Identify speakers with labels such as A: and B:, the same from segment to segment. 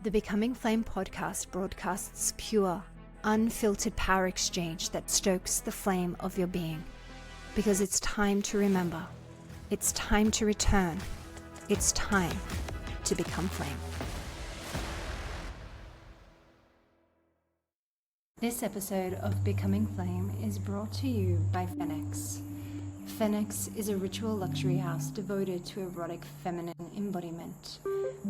A: The Becoming Flame podcast broadcasts pure, unfiltered power exchange that stokes the flame of your being. Because it's time to remember. It's time to return. It's time to become flame. This episode of Becoming Flame is brought to you by Phoenix. Phoenix is a ritual luxury house devoted to erotic feminine embodiment.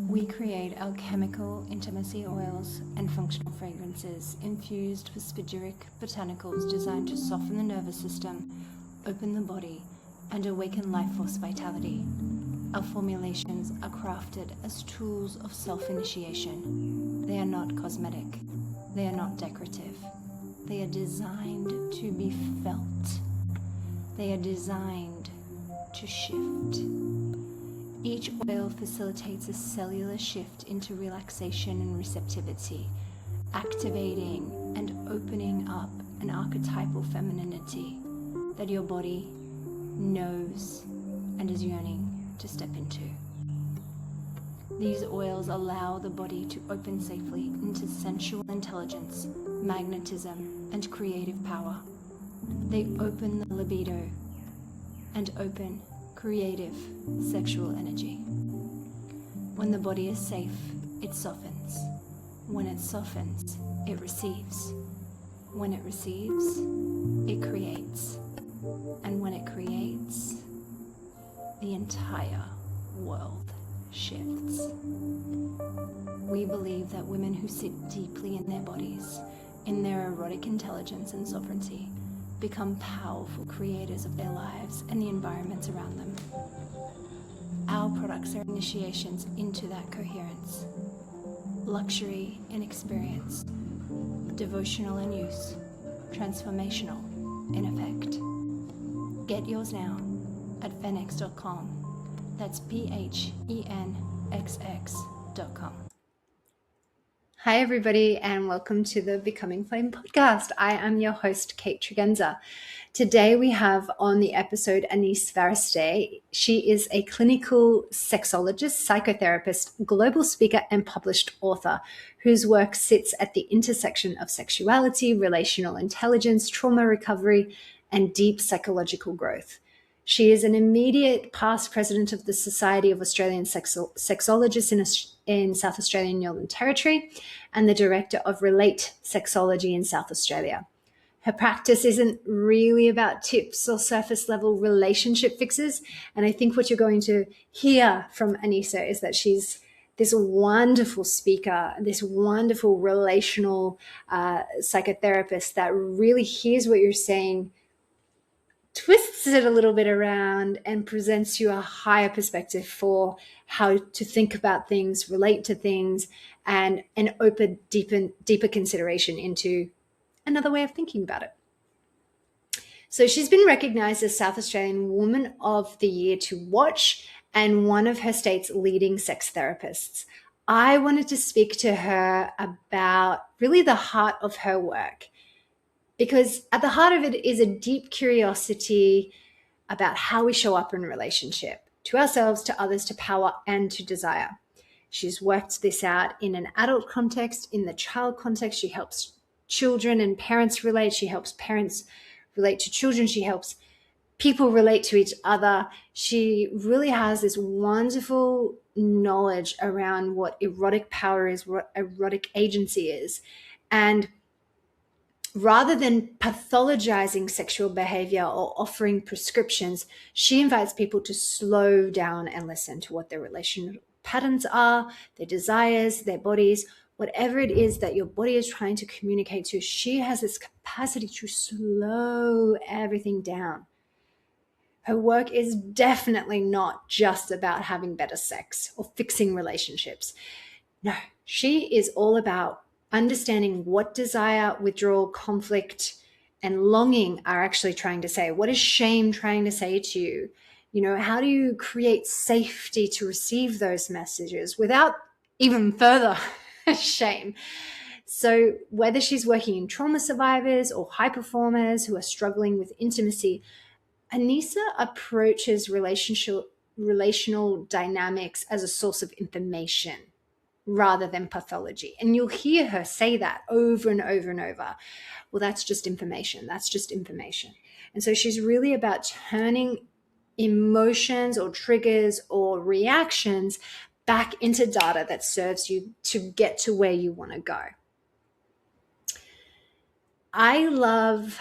A: We create alchemical intimacy oils and functional fragrances infused with spagyric botanicals designed to soften the nervous system, open the body, and awaken life force vitality. Our formulations are crafted as tools of self-initiation. They are not cosmetic. They are not decorative. They are designed to be felt. They are designed to shift. Each oil facilitates a cellular shift into relaxation and receptivity, activating and opening up an archetypal femininity that your body knows and is yearning to step into. These oils allow the body to open safely into sensual intelligence, magnetism, and creative power. They open the libido and open creative sexual energy. When the body is safe, it softens. When it softens, it receives. When it receives, it creates. And when it creates, the entire world shifts. We believe that women who sit deeply in their bodies, in their erotic intelligence and sovereignty, become powerful creators of their lives and the environments around them. Our products are initiations into that coherence. Luxury in experience, devotional in use, transformational in effect. Get yours now at phenix.com. That's PHENXX.com. Hi everybody, and welcome to the Becoming Flame podcast. I am your host, Kait Tregenza. Today we have on the episode Anisa Varasteh. She is a clinical sexologist, psychotherapist, global speaker, and published author whose work sits at the intersection of sexuality, relational intelligence, trauma recovery, and deep psychological growth. She is an immediate past president of the Society of Australian Sexologists in South Australia and Northern Territory, and the director of Relate Sexology in South Australia. Her practice isn't really about tips or surface level relationship fixes. And I think what you're going to hear from Anisa is that she's this wonderful speaker, this wonderful relational psychotherapist that really hears what you're saying, twists it a little bit around, and presents you a higher perspective for how to think about things, relate to things, and an open, deeper consideration into another way of thinking about it. So she's been recognized as South Australian Woman of the Year to watch and one of her state's leading sex therapists. I wanted to speak to her about really the heart of her work, because at the heart of it is a deep curiosity about how we show up in a relationship, to ourselves, to others, to power, and to desire. She's worked this out in an adult context, in the child context. She helps children and parents relate. She helps parents relate to children. She helps people relate to each other. She really has this wonderful knowledge around what erotic power is, what erotic agency is. And rather than pathologizing sexual behavior or offering prescriptions, she invites people to slow down and listen to what their relational patterns are, their desires, their bodies, whatever it is that your body is trying to communicate to. She has this capacity to slow everything down. Her work is definitely not just about having better sex or fixing relationships. No, she is all about understanding what desire, withdrawal, conflict, and longing are actually trying to say. What is shame trying to say to you? You know, how do you create safety to receive those messages without even further shame? So whether she's working in trauma survivors or high performers who are struggling with intimacy, Anisa approaches relational dynamics as a source of information, rather than pathology. And you'll hear her say that over and over and over. Well, that's just information. That's just information. And so she's really about turning emotions or triggers or reactions back into data that serves you to get to where you want to go. I love,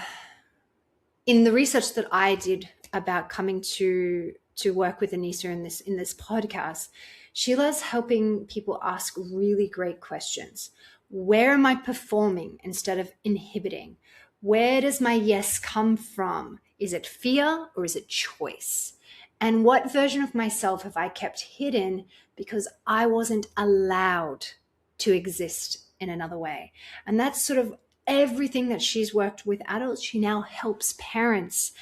A: in the research that I did about coming to work with Anisa in this podcast, she loves helping people ask really great questions. Where am I performing instead of inhibiting? Where does my yes come from? Is it fear or is it choice? And what version of myself have I kept hidden because I wasn't allowed to exist in another way? And that's sort of everything that she's worked with adults. She now helps parents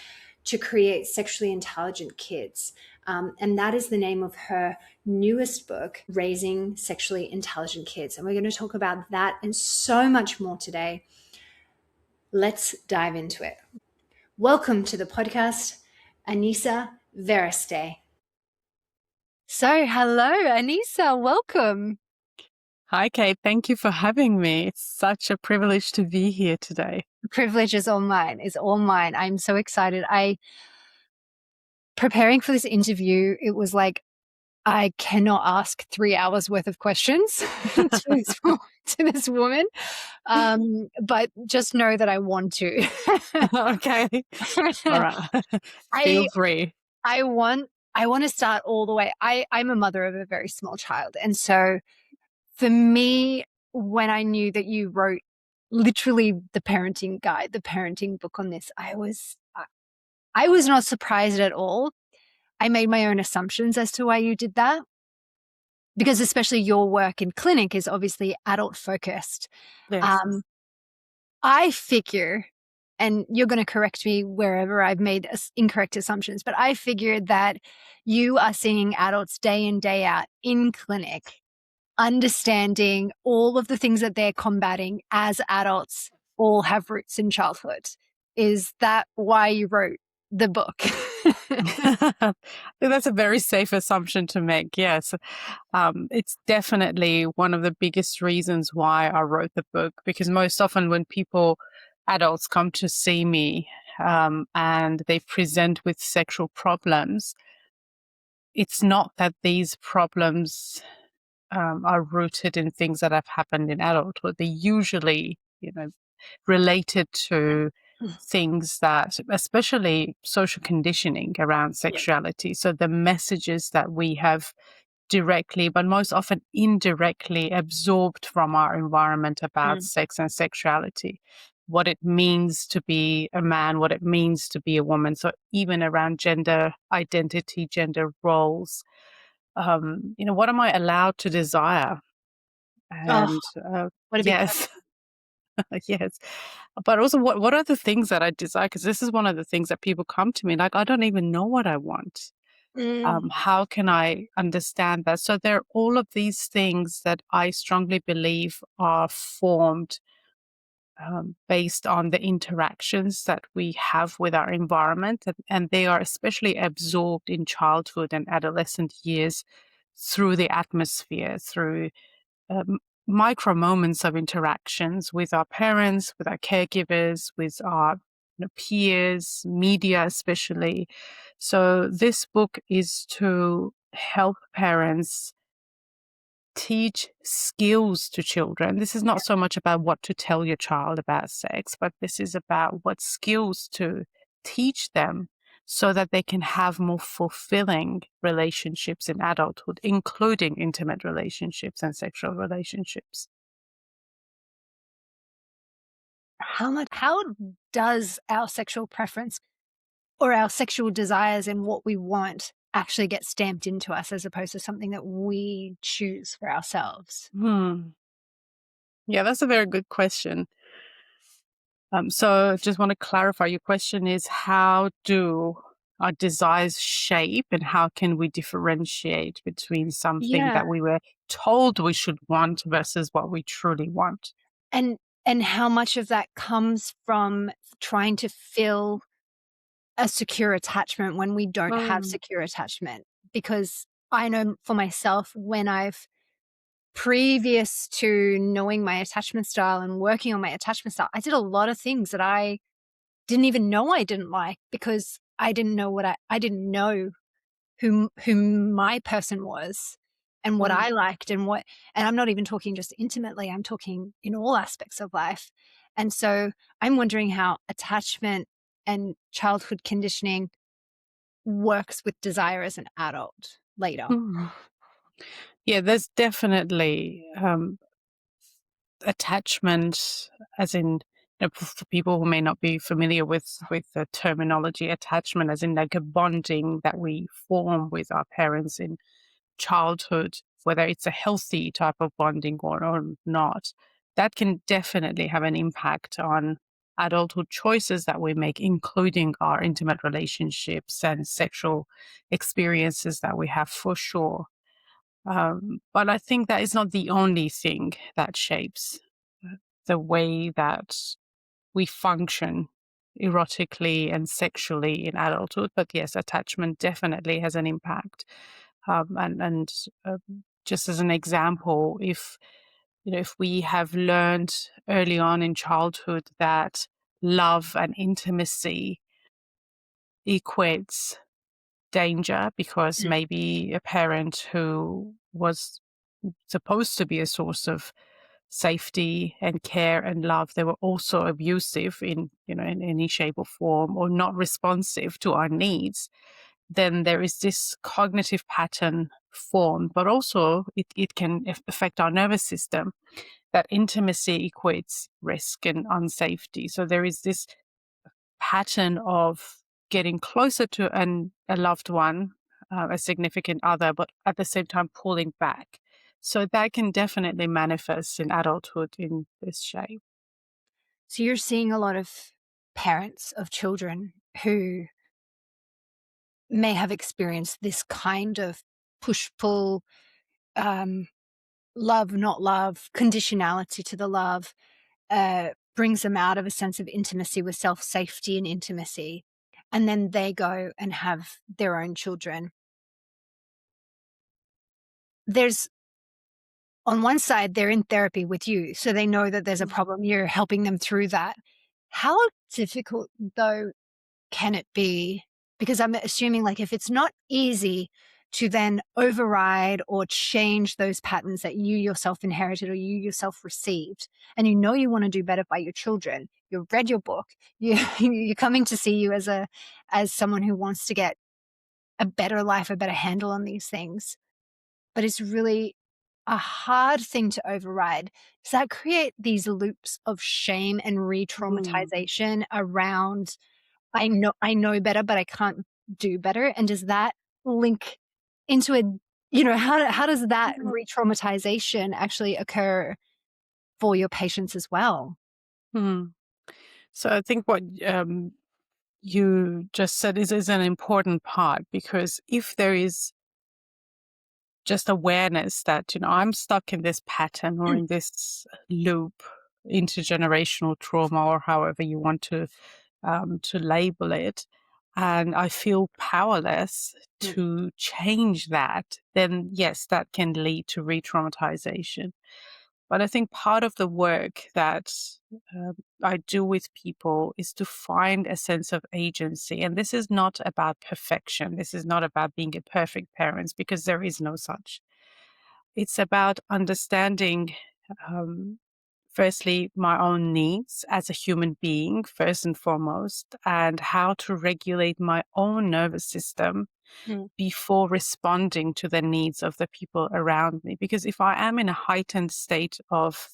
A: to create sexually intelligent kids. And that is the name of her newest book, Raising Sexually Intelligent Kids. And we're going to talk about that and so much more today. Let's dive into it. Welcome to the podcast, Anisa Varasteh. So, hello, Anisa. Welcome.
B: Hi, Kate. Thank you for having me. It's such a privilege to be here today.
A: The privilege is all mine. It's all mine. I'm so excited. Preparing for this interview, it was like, I cannot ask 3 hours worth of questions to this woman. But just know that I want to.
B: Okay. All right. Feel free.
A: I want to start all the way. I'm a mother of a very small child. And so for me, when I knew that you wrote literally the parenting guide, the parenting book on this, I was not surprised at all. I made my own assumptions as to why you did that, because especially your work in clinic is obviously adult focused.
B: Yes.
A: I figure, and you're going to correct me wherever I've made incorrect assumptions, but I figured that you are seeing adults day in, day out in clinic, understanding all of the things that they're combating as adults all have roots in childhood. Is that why you wrote the book?
B: That's a very safe assumption to make. Yes. It's definitely one of the biggest reasons why I wrote the book, because most often when adults come to see me and they present with sexual problems, it's not that these problems are rooted in things that have happened in adulthood. They're usually, related to things that, especially social conditioning around sexuality. So the messages that we have directly, but most often indirectly absorbed from our environment about sex and sexuality, what it means to be a man, what it means to be a woman. So even around gender identity, gender roles, what am I allowed to desire? And
A: what a big
B: yes, yes. But also, what are the things that I desire? Because this is one of the things that people come to me like, I don't even know what I want. How can I understand that? So there are all of these things that I strongly believe are formed based on the interactions that we have with our environment, and they are especially absorbed in childhood and adolescent years through the atmosphere, through micro moments of interactions with our parents, with our caregivers, with our peers, media especially. So this book is to help parents teach skills to children. This is not so much about what to tell your child about sex, but this is about what skills to teach them so that they can have more fulfilling relationships in adulthood, including intimate relationships and sexual relationships.
A: How does our sexual preference or our sexual desires and what we want actually get stamped into us as opposed to something that we choose for ourselves?
B: Yeah, that's a very good question. So just want to clarify, your question is, how do our desires shape and how can we differentiate between something that we were told we should want versus what we truly want?
A: And how much of that comes from trying to fill a secure attachment when we don't have secure attachment? Because I know for myself, when I've previous to knowing my attachment style and working on my attachment style, I did a lot of things that I didn't even know I didn't like, because I didn't know I didn't know who my person was and what I liked and I'm not even talking just intimately, I'm talking in all aspects of life. And so I'm wondering how attachment and childhood conditioning works with desire as an adult later.
B: Yeah, there's definitely attachment, as in, for people who may not be familiar with the terminology, attachment as in like a bonding that we form with our parents in childhood, whether it's a healthy type of bonding or not, that can definitely have an impact on adulthood choices that we make, including our intimate relationships and sexual experiences that we have, for sure. But I think that is not the only thing that shapes the way that we function erotically and sexually in adulthood. But yes, attachment definitely has an impact. And just as an example, if we have learned early on in childhood that love and intimacy equates danger, because maybe a parent who was supposed to be a source of safety and care and love, they were also abusive in any shape or form, or not responsive to our needs, then there is this cognitive pattern formed. But also it can affect our nervous system, that intimacy equates risk and unsafety. So there is this pattern of getting closer to a loved one, a significant other, but at the same time pulling back. So that can definitely manifest in adulthood in this shape.
A: So you're seeing a lot of parents of children who may have experienced this kind of push-pull, love, not love, conditionality to the love, brings them out of a sense of intimacy with self-safety and intimacy. And then they go and have their own children. There's, on one side, they're in therapy with you, so they know that there's a problem. You're helping them through that. How difficult, though, can it be? Because I'm assuming, like, if it's not easy to then override or change those patterns that you yourself inherited or you yourself received, and you know you want to do better by your children, you've read your book, you're coming to see you as someone who wants to get a better life, a better handle on these things, but it's really a hard thing to override. Does that create these loops of shame and re-traumatization around, I know better, but I can't do better? And does that link into how does that re-traumatization actually occur for your patients as well?
B: Hmm. So I think what you just said is an important part, because if there is just awareness that, I'm stuck in this pattern or in this loop, intergenerational trauma, or however you want to label it, and I feel powerless to change that, then yes, that can lead to re-traumatization. But I think part of the work that I do with people is to find a sense of agency. And this is not about perfection. This is not about being a perfect parent, because there is no such. It's about understanding, um, firstly, my own needs as a human being, first and foremost, and how to regulate my own nervous system before responding to the needs of the people around me. Because if I am in a heightened state of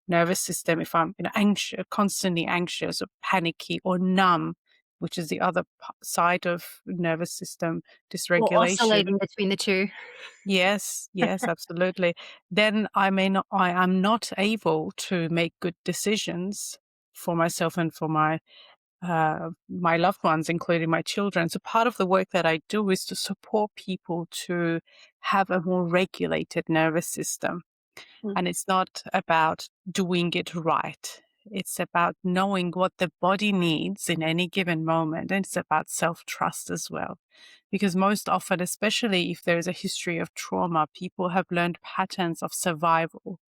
B: nervous system, if I'm anxious, constantly anxious or panicky or numb, which is the other side of nervous system
A: Or
B: dysregulation.
A: oscillating between the two?
B: Yes, yes, absolutely. Then I am not able to make good decisions for myself and for my loved ones, including my children. So part of the work that I do is to support people to have a more regulated nervous system. And it's not about doing it right. It's about knowing what the body needs in any given moment. And it's about self-trust as well. Because most often, especially if there is a history of trauma, people have learned patterns of survival,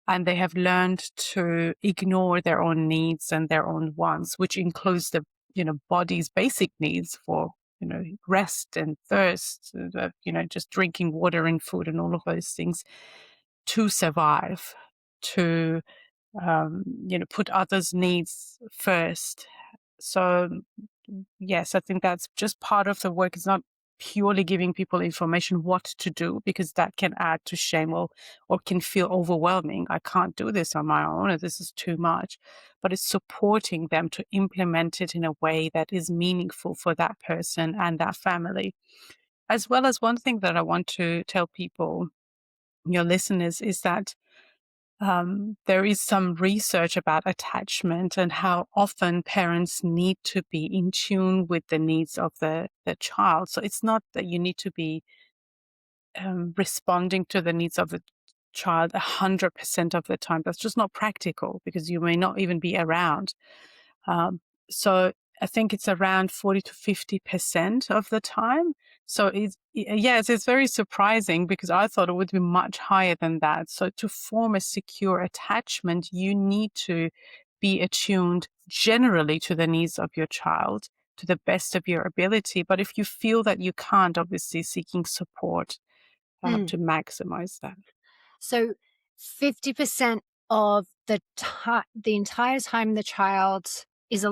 B: and they have learned to ignore their own needs and their own wants, which includes the, body's basic needs for, rest and thirst, just drinking water and food and all of those things to survive, to, put others' needs first. So yes, I think that's just part of the work. It's not purely giving people information what to do, because that can add to shame, or can feel overwhelming. I can't do this on my own, or this is too much. But it's supporting them to implement it in a way that is meaningful for that person and that family. As well as, one thing that I want to tell people, your listeners, is that there is some research about attachment and how often parents need to be in tune with the needs of the child. So it's not that you need to be responding to the needs of the child 100% of the time. That's just not practical, because you may not even be around. So I think it's around 40 to 50% of the time. So it's very surprising, because I thought it would be much higher than that. So to form a secure attachment, you need to be attuned generally to the needs of your child to the best of your ability. But if you feel that you can't, obviously seeking support to maximize that.
A: So 50% of the entire time the child is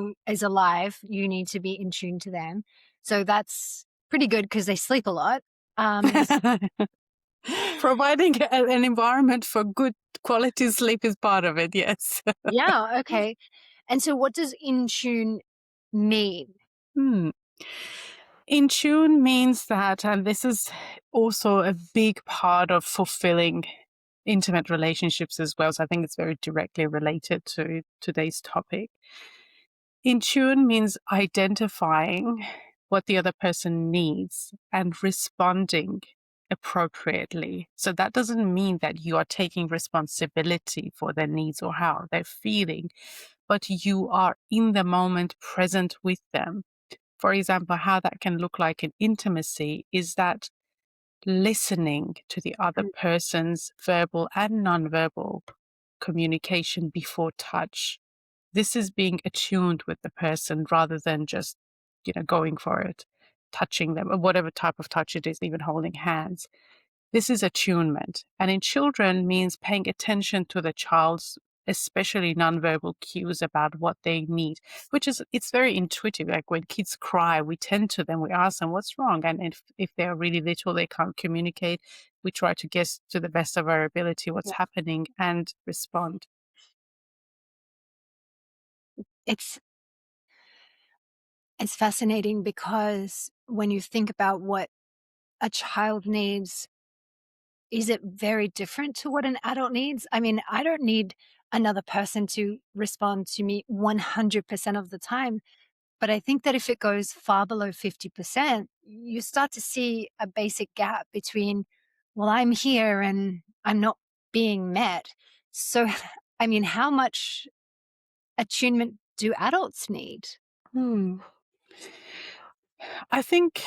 A: alive, you need to be in tune to them. So that's pretty good, because they sleep a lot.
B: Providing an environment for good quality sleep is part of it, yes.
A: Yeah, okay. And so what does in tune mean?
B: In tune means that, and this is also a big part of fulfilling intimate relationships as well, so I think it's very directly related to today's topic. In tune means identifying what the other person needs and responding appropriately. So that doesn't mean that you are taking responsibility for their needs or how they're feeling, but you are in the moment, present with them. For example, how that can look like in intimacy is that listening to the other person's verbal and nonverbal communication before touch. This is being attuned with the person rather than just, going for it, touching them, or whatever type of touch it is, even holding hands. This is attunement. And in children means paying attention to the child's especially nonverbal cues about what they need, it's very intuitive. Like when kids cry, we tend to them, we ask them what's wrong. And if they're really little, they can't communicate. We try to guess to the best of our ability what's happening and respond.
A: It's fascinating, because when you think about what a child needs, is it very different to what an adult needs? I mean, I don't need another person to respond to me 100% of the time. But I think that if it goes far below 50%, you start to see a basic gap between, well, I'm here and I'm not being met. So, I mean, how much attunement do adults need?
B: I think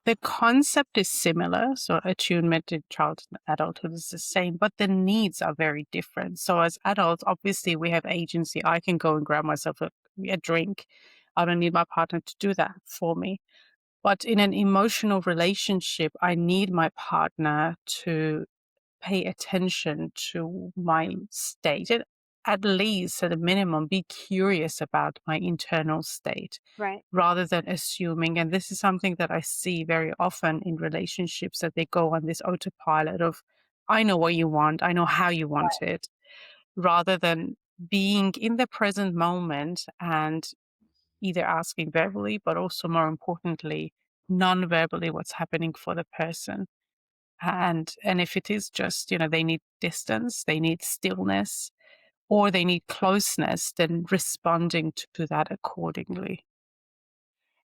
B: the concept is similar. So attunement in child and adulthood is the same, but the needs are very different. So as adults, obviously we have agency. I can go and grab myself a drink. I don't need my partner to do that for me. But in an emotional relationship, I need my partner to pay attention to my state, and at least at a minimum be curious about my internal state,
A: Right.
B: rather than assuming. And this is something that I see very often in relationships, that they go on this autopilot of, I know what you want, I know how you want it, rather than being in the present moment and either asking verbally, but also more importantly, non-verbally, what's happening for the person. And if it is just, they need distance, they need stillness, or they need closeness, then responding to that accordingly.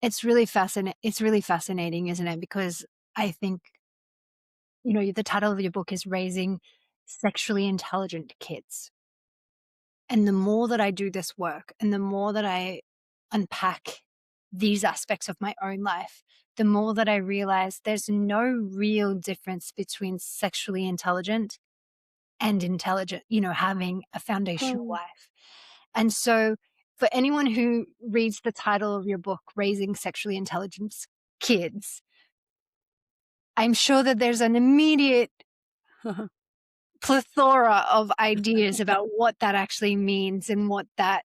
A: It's really fascinating. It's really fascinating, isn't it? Because I think, the title of your book is Raising Sexually Intelligent Kids. And the more that I do this work and the more that I unpack these aspects of my own life, the more that I realize there's no real difference between sexually intelligent and intelligent, having a foundational life. And so for anyone who reads the title of your book, Raising Sexually Intelligent Kids, I'm sure that there's an immediate plethora of ideas about what that actually means and what that,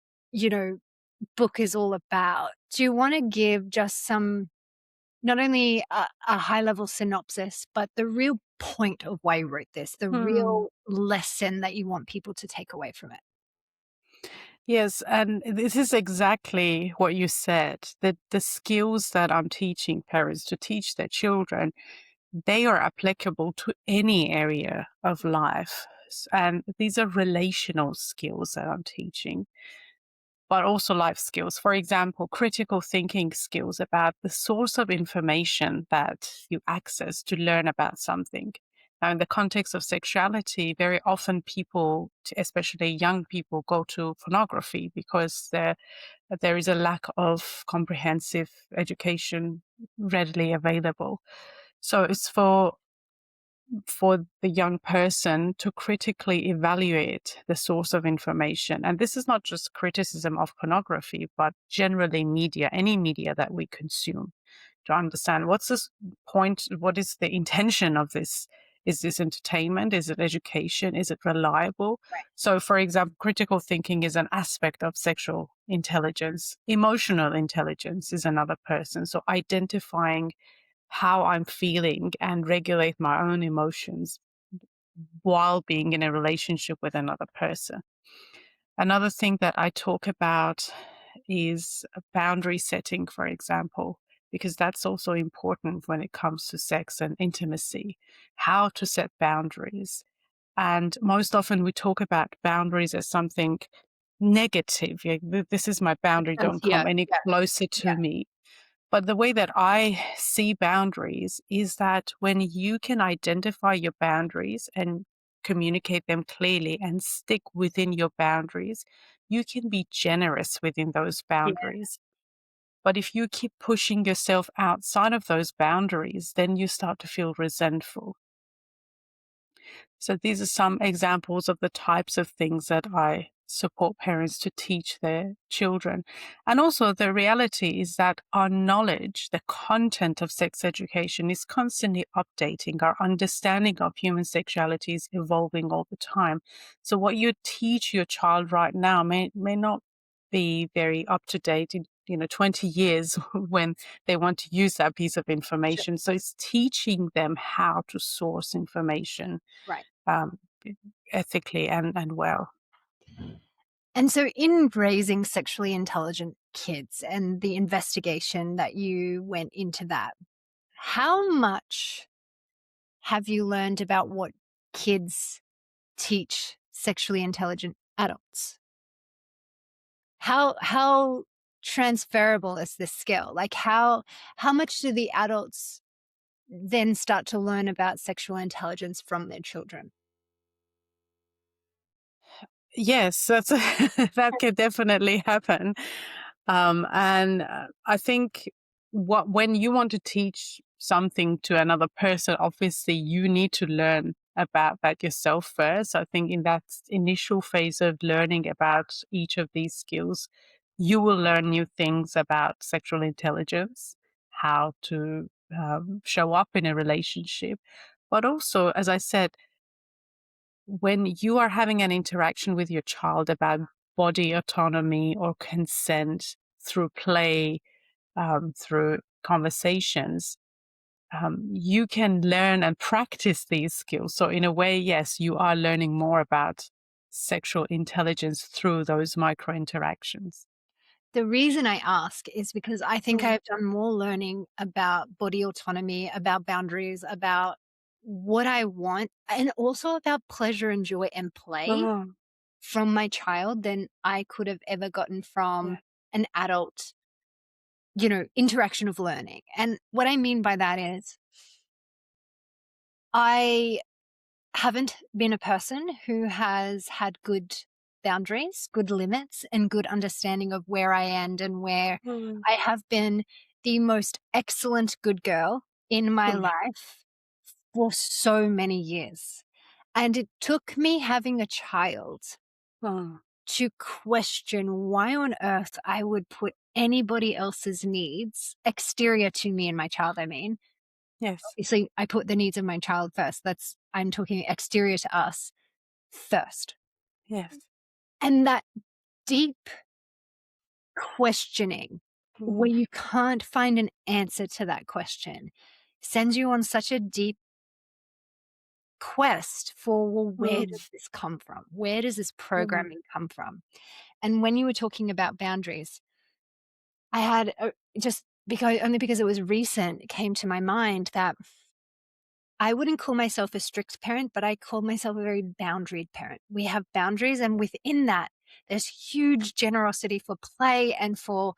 A: book is all about. Do you want to give just some, not only a high level synopsis, but the real point of why you wrote this, the real lesson that you want people to take away from it?
B: Yes, and this is exactly what you said, that the skills that I'm teaching parents to teach their children, they are applicable to any area of life. And these are relational skills that I'm teaching, but also life skills. For example, critical thinking skills about the source of information that you access to learn about something. Now, in the context of sexuality, very often people, especially young people, go to pornography because there is a lack of comprehensive education readily available. So it's for the young person to critically evaluate the source of information. And this is not just criticism of pornography, but generally media, any media that we consume, to understand what's this point, what is the intention of this? Is this entertainment? Is it education? Is it reliable?
A: Right.
B: So, for example, critical thinking is an aspect of sexual intelligence. Emotional intelligence is another person. So identifying how I'm feeling and regulate my own emotions while being in a relationship with another person. Another thing that I talk about is boundary setting, for example, because that's also important when it comes to sex and intimacy, how to set boundaries. And most often we talk about boundaries as something negative. This is my boundary, don't
A: Yeah,
B: come any closer
A: yeah,
B: to me. But the way that I see boundaries is that when you can identify your boundaries and communicate them clearly and stick within your boundaries, you can be generous within those
A: yeah.
B: boundaries. But if you keep pushing yourself outside of those boundaries, then you start to feel resentful. So these are some examples of the types of things that I support parents to teach their children. And also the reality is that our knowledge, the content of sex education is constantly updating. Our understanding of human sexuality is evolving all the time. So what you teach your child right now may not be very up to date in 20 years when they want to use that piece of
A: Sure.
B: information. So it's teaching them how to source information
A: Right.
B: um, ethically and well.
A: And so, in raising sexually intelligent kids and the investigation that you went into that, how much have you learned about what kids teach sexually intelligent adults? How transferable is this skill? Like how much do the adults then start to learn about sexual intelligence from their children?
B: Yes, that's that can definitely happen. And I think when you want to teach something to another person, obviously you need to learn about that yourself first. I think in that initial phase of learning about each of these skills, you will learn new things about sexual intelligence, how to show up in a relationship. But also, as I said, when you are having an interaction with your child about body autonomy or consent through play, through conversations, you can learn and practice these skills. So, in a way, yes, you are learning more about sexual intelligence through those micro interactions.
A: The reason I ask is because I think I've done more learning about body autonomy, about boundaries, about what I want, and also about pleasure and joy and play
B: Oh,
A: from my child than I could have ever gotten from
B: yeah.
A: an adult, interaction of learning. And what I mean by that is I haven't been a person who has had good boundaries, good limits, and good understanding of where I am and where I have been the most excellent good girl in my life for so many years. And it took me having a child to question why on earth I would put anybody else's needs, exterior to me and my child, I mean.
B: Yes.
A: Obviously, I put the needs of my child first. I'm talking exterior to us first.
B: Yes.
A: And that deep questioning where you can't find an answer to that question sends you on such a deep quest for, well, where does this come from? Where does this programming come from? And when you were talking about boundaries, I had only because it was recent, it came to my mind that I wouldn't call myself a strict parent, but I call myself a very boundaried parent. We have boundaries, and within that, there's huge generosity for play and for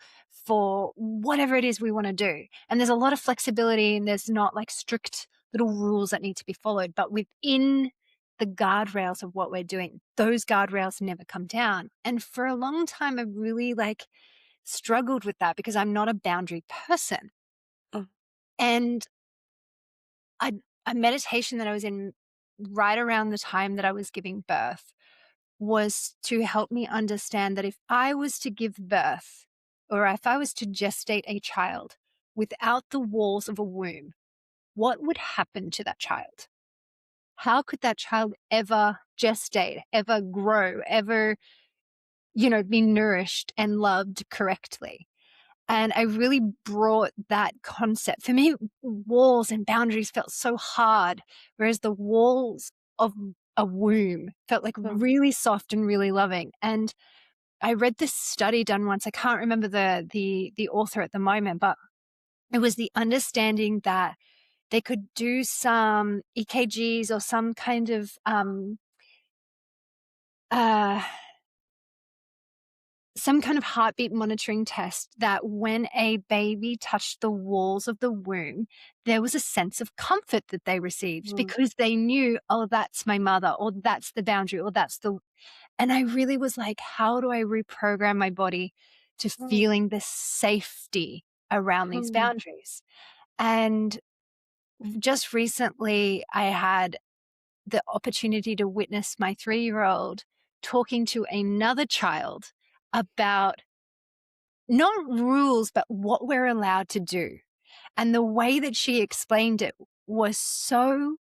A: whatever it is we want to do. And there's a lot of flexibility, and there's not like strict little rules that need to be followed. But within the guardrails of what we're doing, those guardrails never come down. And for a long time, I really struggled with that because I'm not a boundary person. And a meditation that I was in right around the time that I was giving birth was to help me understand that if I was to give birth or if I was to gestate a child without the walls of a womb, what would happen to that child? How could that child ever gestate, ever grow, ever, be nourished and loved correctly? And I really brought that concept. For me, walls and boundaries felt so hard, whereas the walls of a womb felt like really soft and really loving. And I read this study done once. I can't remember the author at the moment, but it was the understanding that they could do some EKGs or some kind of uh, some kind of heartbeat monitoring test that when a baby touched the walls of the womb, there was a sense of comfort that they received because they knew, oh, that's my mother, or that's the boundary, or and I really was like, how do I reprogram my body to feeling the safety around these boundaries? And just recently, I had the opportunity to witness my 3-year-old talking to another child about not rules, but what we're allowed to do. And the way that she explained it was so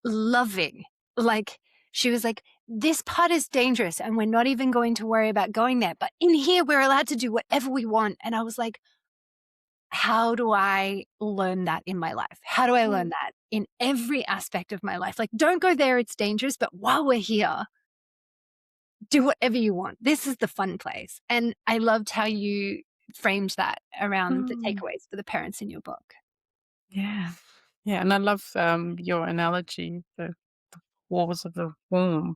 A: loving. Like, she was like, this part is dangerous and we're not even going to worry about going there. But in here, we're allowed to do whatever we want. And I was like, how do I learn that in my life? How do I learn that in every aspect of my life? Like, don't go there, it's dangerous. But while we're here, do whatever you want. This is the fun place. And I loved how you framed that around the takeaways for the parents in your book.
B: Yeah. Yeah. And I love your analogy, the walls of the womb.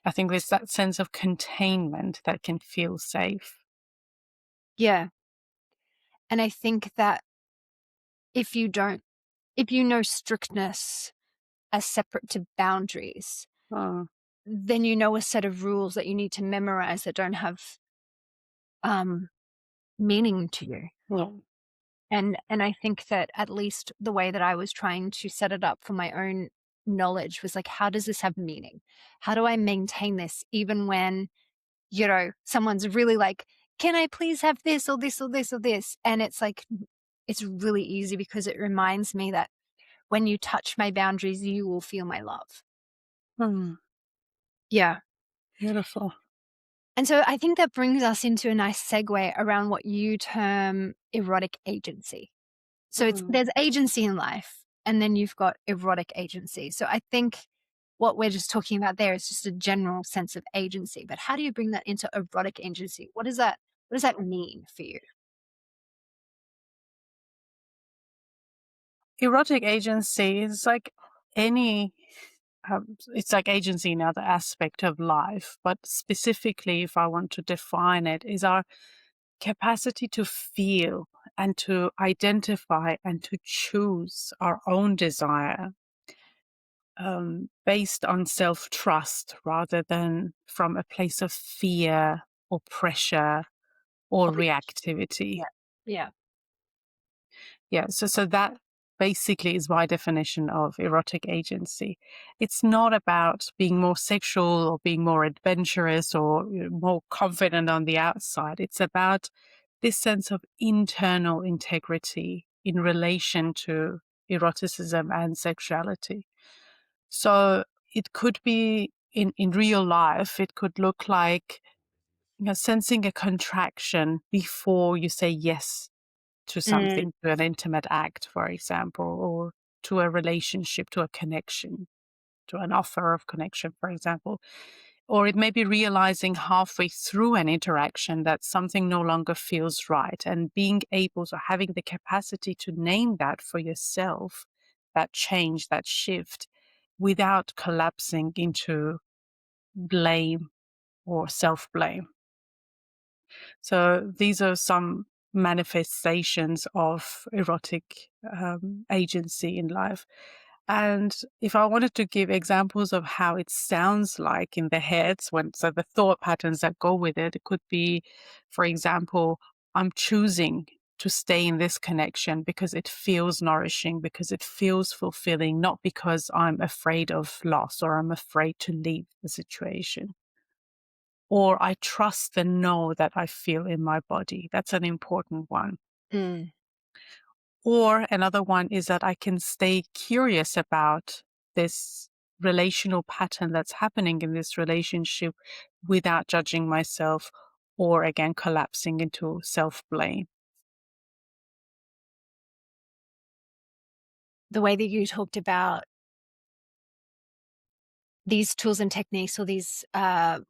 B: I think there's that sense of containment that can feel safe.
A: Yeah. And I think that if you know strictness as separate to boundaries, then you know a set of rules that you need to memorize that don't have meaning to you.
B: Yeah.
A: And I think that at least the way that I was trying to set it up for my own knowledge was like, how does this have meaning? How do I maintain this even when, someone's really like, can I please have this or this or this or this? And it's like, it's really easy because it reminds me that when you touch my boundaries, you will feel my love. Yeah.
B: Beautiful.
A: And so I think that brings us into a nice segue around what you term erotic agency. So there's agency in life, and then you've got erotic agency. So I think what we're just talking about there is just a general sense of agency. But how do you bring that into erotic agency? What does that mean for you?
B: Erotic agency is like it's like agency in other aspect of life, but specifically, if I want to define it, is our capacity to feel and to identify and to choose our own desire based on self-trust rather than from a place of fear or pressure or reactivity.
A: Yeah. Yeah.
B: Yeah, so that basically is my definition of erotic agency. It's not about being more sexual or being more adventurous or more confident on the outside. It's about this sense of internal integrity in relation to eroticism and sexuality. So it could be in real life, it could look like sensing a contraction before you say yes to
A: Mm.
B: something, to an intimate act, for example, or to a relationship, to a connection, to an offer of connection, for example. Or it may be realizing halfway through an interaction that something no longer feels right, and being able to having the capacity to name that for yourself, that change, that shift, without collapsing into blame or self-blame. So these are some manifestations of erotic agency in life. And if I wanted to give examples of how it sounds like in the heads, so the thought patterns that go with it, it could be, for example, I'm choosing to stay in this connection because it feels nourishing, because it feels fulfilling, not because I'm afraid of loss or I'm afraid to leave the situation. Or I trust and know that I feel in my body. That's an important one.
A: Mm.
B: Or another one is that I can stay curious about this relational pattern that's happening in this relationship without judging myself or again collapsing into self-blame.
A: The way that you talked about these tools and techniques, or these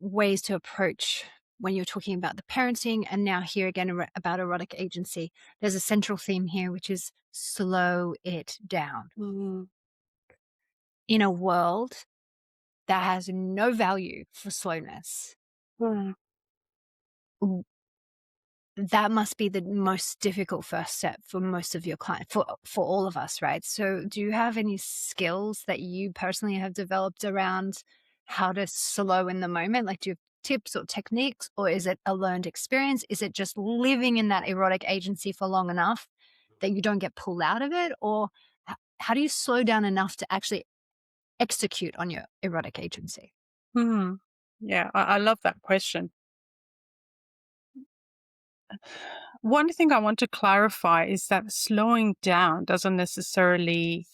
A: ways to approach when you're talking about the parenting, and now here again about erotic agency, there's a central theme here, which is slow it down.
B: Mm.
A: In a world that has no value for slowness,
B: Mm.
A: that must be the most difficult first step for most of your clients, for all of us, right? So do you have any skills that you personally have developed around how to slow in the moment? Like, do you have tips or techniques, or is it a learned experience? Is it just living in that erotic agency for long enough that you don't get pulled out of it? Or how do you slow down enough to actually execute on your erotic agency?
B: Mm. Yeah, I love that question. One thing I want to clarify is that slowing down doesn't necessarily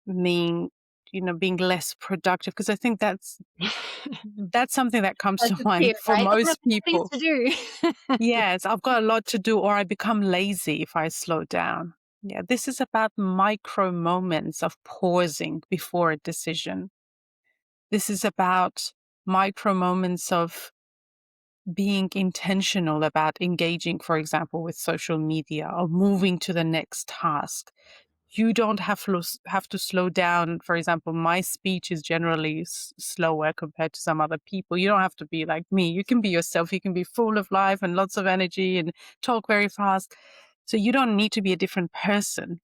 B: mean, being less productive, because I think that's something that comes
A: That's
B: to
A: a
B: mind
A: fear,
B: for
A: right? I've got
B: most
A: things
B: people.
A: to do.
B: Yes, I've got a lot to do, or I become lazy if I slow down. Yeah, this is about micro moments of pausing before a decision. This is about micro moments of being intentional about engaging, for example, with social media or moving to the next task. You don't have to slow down. For example, my speech is generally slower compared to some other people. You don't have to be like me. You can be yourself. You can be full of life and lots of energy and talk very fast. So you don't need to be a different person.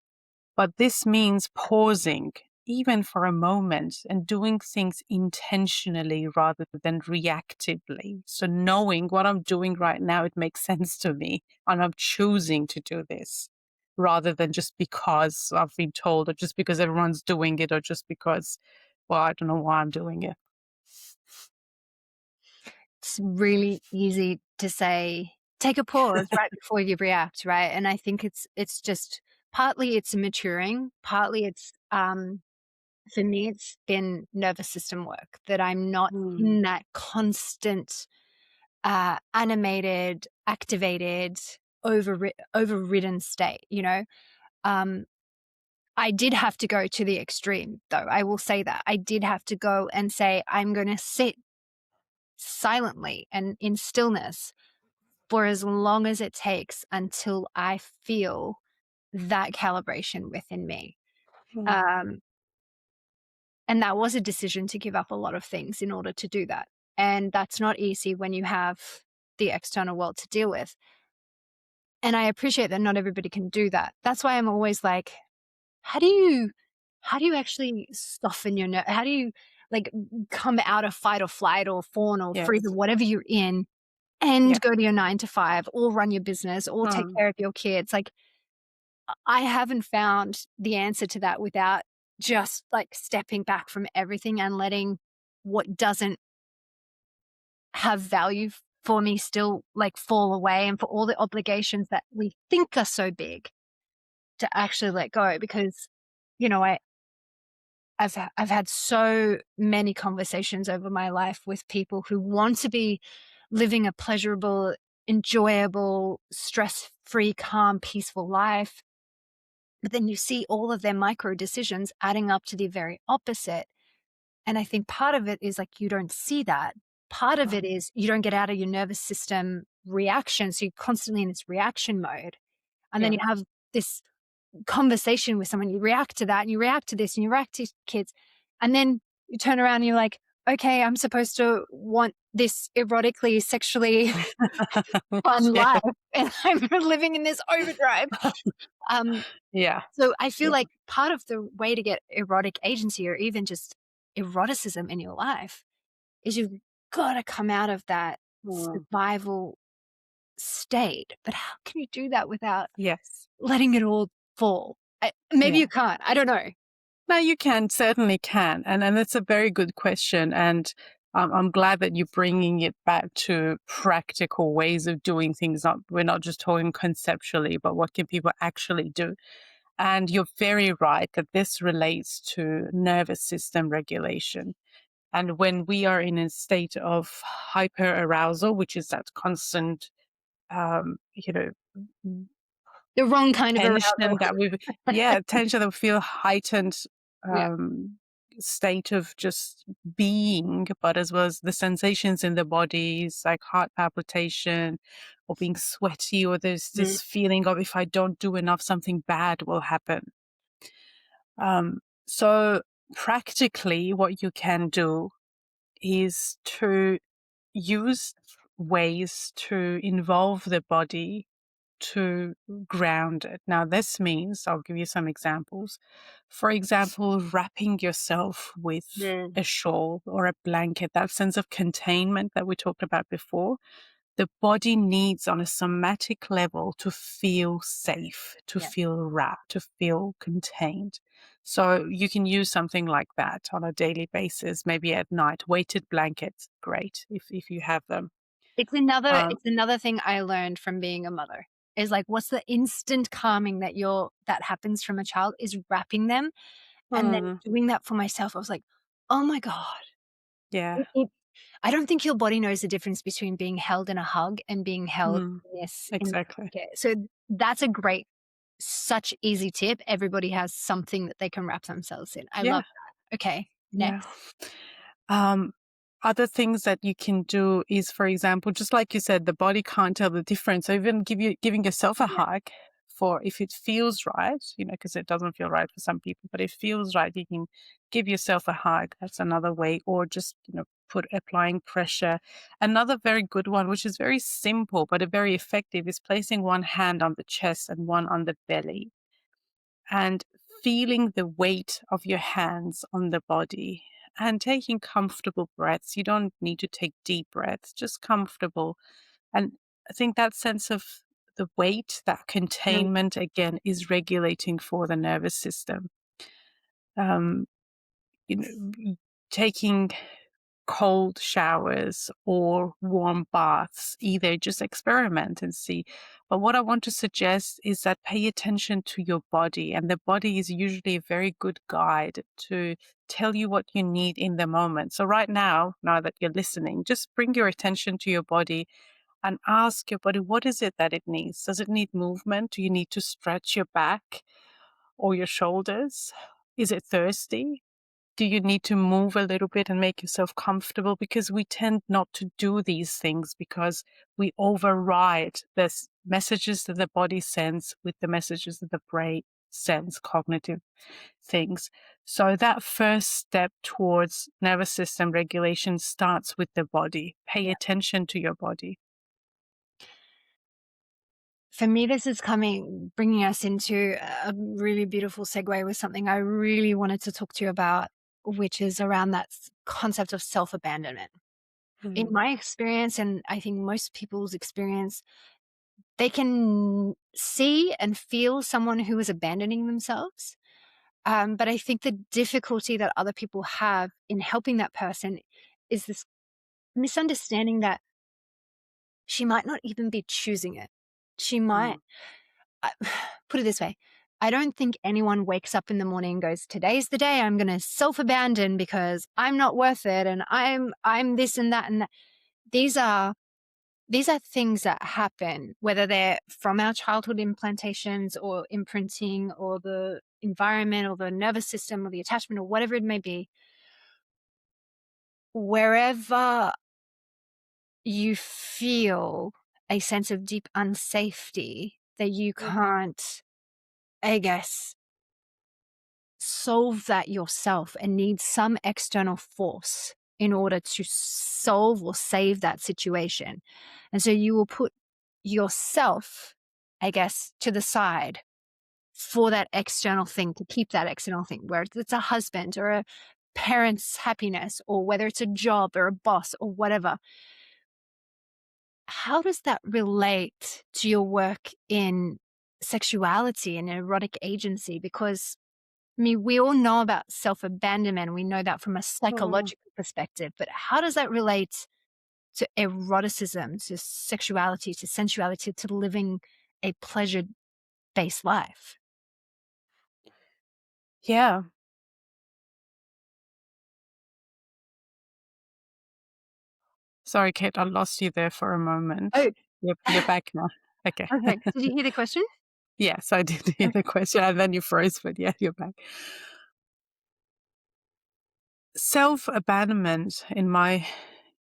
B: But this means pausing, even for a moment, and doing things intentionally rather than reactively. So knowing what I'm doing right now, it makes sense to me, and I'm choosing to do this rather than just because I've been told, or just because everyone's doing it, or just because, well, I don't know why I'm doing it.
A: It's really easy to say, take a pause right before you react, right? And I think it's just partly it's maturing, partly it's for me it's been nervous system work, that I'm not
B: Mm.
A: in that constant animated, activated, overridden state, you know? Um I did have to go to the extreme, though. I will say that. I did have to go and say, I'm going to sit silently and in stillness for as long as it takes until I feel that calibration within me.
B: Mm.
A: Um, and that was a decision to give up a lot of things in order to do that. And that's not easy when you have the external world to deal with. And I appreciate that not everybody can do that. That's why I'm always like, how do you how do you actually soften your nerve? How do you like come out of fight or flight or fawn or
B: Yes.
A: freeze or whatever you're in and
B: Yeah.
A: go to your 9 to 5 or run your business or take care of your kids? Like, I haven't found the answer to that without just like stepping back from everything and letting what doesn't have value for me still like fall away, and for all the obligations that we think are so big to actually let go. Because, you know, I've had so many conversations over my life with people who want to be living a pleasurable, enjoyable, stress-free, calm, peaceful life. But then you see all of their micro decisions adding up to the very opposite. And I think part of it is like you don't see that. Part of it is you don't get out of your nervous system reaction. So you're constantly in this reaction mode. And then
B: Yeah.
A: you have this conversation with someone, you react to that, and you react to this, and you react to kids. And then you turn around and you're like, okay, I'm supposed to want this erotically, sexually fun
B: Yeah.
A: life. And I'm living in this overdrive. Um,
B: Yeah.
A: so I feel
B: Yeah.
A: like part of the way to get erotic agency or even just eroticism in your life is you've got to come out of that
B: Mm.
A: survival state. But how can you do that without
B: Yes.
A: letting it all fall? Maybe
B: Yeah.
A: you can't. I don't know.
B: No, you can, certainly can. And it's a very good question. And I'm glad that you're bringing it back to practical ways of doing things. We're not just talking conceptually, but what can people actually do? And you're very right that this relates to nervous system regulation. And when we are in a state of hyperarousal, which is that constant, you know,
A: The wrong kind of
B: tension
A: arousal.
B: that tension that we feel heightened
A: Yeah.
B: um, state of just being, but as well as the sensations in the body, like heart palpitation or being sweaty, or there's
A: Mm.
B: this feeling of if I don't do enough, something bad will happen. So practically, what you can do is to use ways to involve the body to ground it. Now, this means, I'll give you some examples. For example, wrapping yourself with
A: Mm.
B: a shawl or a blanket, that sense of containment that we talked about before. The body needs on a somatic level to feel safe, to
A: Yeah.
B: feel wrapped, to feel contained. So you can use something like that on a daily basis, maybe at night. Weighted blankets, great if you have them. Um,
A: It's another thing I learned from being a mother is like, what's the instant calming that happens from a child is wrapping them. And then
B: hmm,
A: doing that for myself, I was like, oh my God.
B: yeah,
A: I don't think your body knows the difference between being held in a hug and being held
B: mm,
A: in this in
B: exactly.
A: okay. So that's a great, such easy tip. Everybody has something that they can wrap themselves in. I
B: Yeah,
A: love that. Okay,
B: yeah.
A: next.
B: Um, Other things that you can do is, for example, just like you said, the body can't tell the difference. So even giving yourself a
A: Yeah,
B: hug for if it feels right, because it doesn't feel right for some people, but it feels right, you can give yourself a hug. That's another way, or just, applying pressure. Another very good one, which is very simple, but very effective, is placing one hand on the chest and one on the belly and feeling the weight of your hands on the body and taking comfortable breaths. You don't need to take deep breaths, just comfortable. And I think that sense of the weight, that
A: mm,
B: containment again is regulating for the nervous system. Um, Taking cold showers or warm baths, either just experiment and see. But what I want to suggest is that pay attention to your body, and the body is usually a very good guide to tell you what you need in the moment. So right now that you're listening, just bring your attention to your body and ask your body, what is it that it needs? Does it need movement? Do you need to stretch your back or your shoulders? Is it thirsty? Do you need to move a little bit and make yourself comfortable? Because we tend not to do these things because we override the messages that the body sends with the messages that the brain sends, cognitive things. So that first step towards nervous system regulation starts with the body. Pay
A: yeah.
B: attention to your body.
A: for me, this is bringing us into a really beautiful segue with something I really wanted to talk to you about, which is around that concept of self-abandonment. In my experience, and I think most people's experience, they can see and feel someone who is abandoning themselves. But I think the difficulty that other people have in helping that person is this misunderstanding that she might not even be choosing it. She might, put it this way, I don't think anyone wakes up in the morning and goes, today's the day I'm going to self-abandon because I'm not worth it and I'm this and that and that. These are things that happen, whether they're from our childhood implantations or imprinting or the environment or the nervous system or the attachment or whatever it may be. Wherever you feel a sense of deep unsafety that you can't, I guess, solve that yourself and need some external force in order to solve or save that situation. And so you will put yourself, I guess, to the side for that external thing, to keep that external thing, whether it's a husband or a parent's happiness, or whether it's a job or a boss or whatever. How does that relate to your work in sexuality and erotic agency? Because I mean, we all know about self-abandonment. We know that from a psychological perspective, but how does that relate to eroticism, to sexuality, to sensuality, to living a pleasure-based life?
B: Yeah. Sorry, Kate, I lost you there for a moment.
A: Oh,
B: You're back now. Okay.
A: okay. Did you hear the question?
B: Yes, I did hear the question and then you froze, but yeah, you're back. Self-abandonment, in my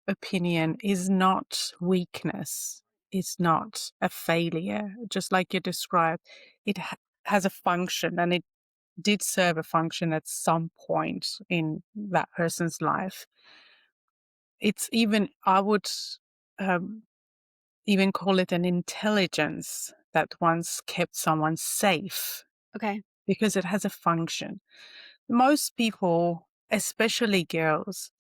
B: opinion, is not weakness. It's not a failure. Just like you described, it has a function, and it did serve a function at some point in that person's life. It's even, I would even call it an intelligence that once kept someone safe
A: Okay.
B: because it has a function. Most people, especially girls,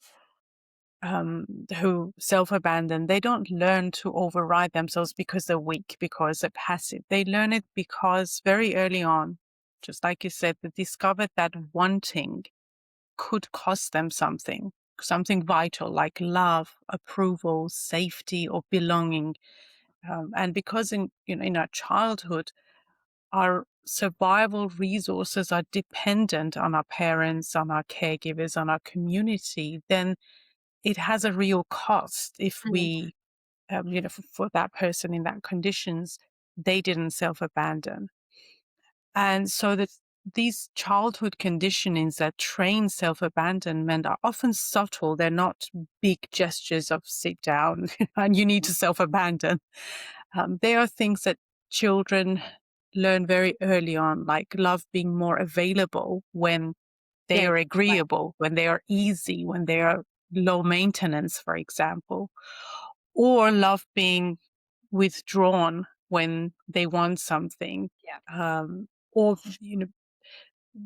B: who self-abandon, they don't learn to override themselves because they're weak, because they're passive. They learn it because very early on, just like you said, they discovered that wanting could cost them something vital like love, approval, safety, or belonging. And because in our childhood, our survival resources are dependent on our parents, on our caregivers, on our community, then it has a real cost if
A: Mm.
B: we, for that person in that conditions, they didn't self-abandon. And so that these childhood conditionings that train self-abandonment are often subtle. They're not big gestures of sit down and you need to self-abandon. They are things that children learn very early on, like love being more available when they
A: Yeah.
B: are
A: Right.
B: agreeable, when they are easy, when they are low maintenance, for example, or love being withdrawn when they want something,
A: Yeah.
B: or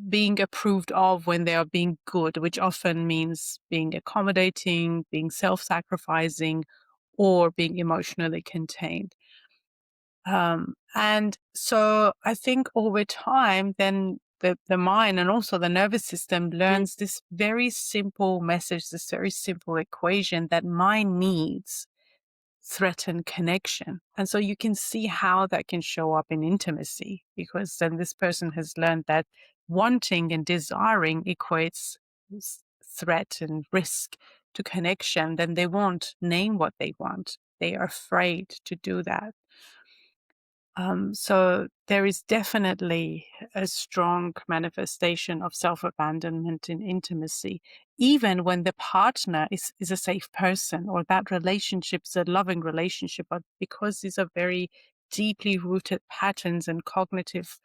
B: being approved of when they are being good, which often means being accommodating, being self-sacrificing, or being emotionally contained. And so I think over time, then the mind and also the nervous system
A: Mm.
B: learns this very simple message, this very simple equation that mind needs threaten connection. And so you can see how that can show up in intimacy, because then this person has learned that wanting and desiring equates threat and risk to connection. Then they won't name what they want. They are afraid to do that. So there is definitely a strong manifestation of self-abandonment in intimacy, even when the partner is a safe person or that relationship is a loving relationship, but because these are very deeply rooted patterns and cognitive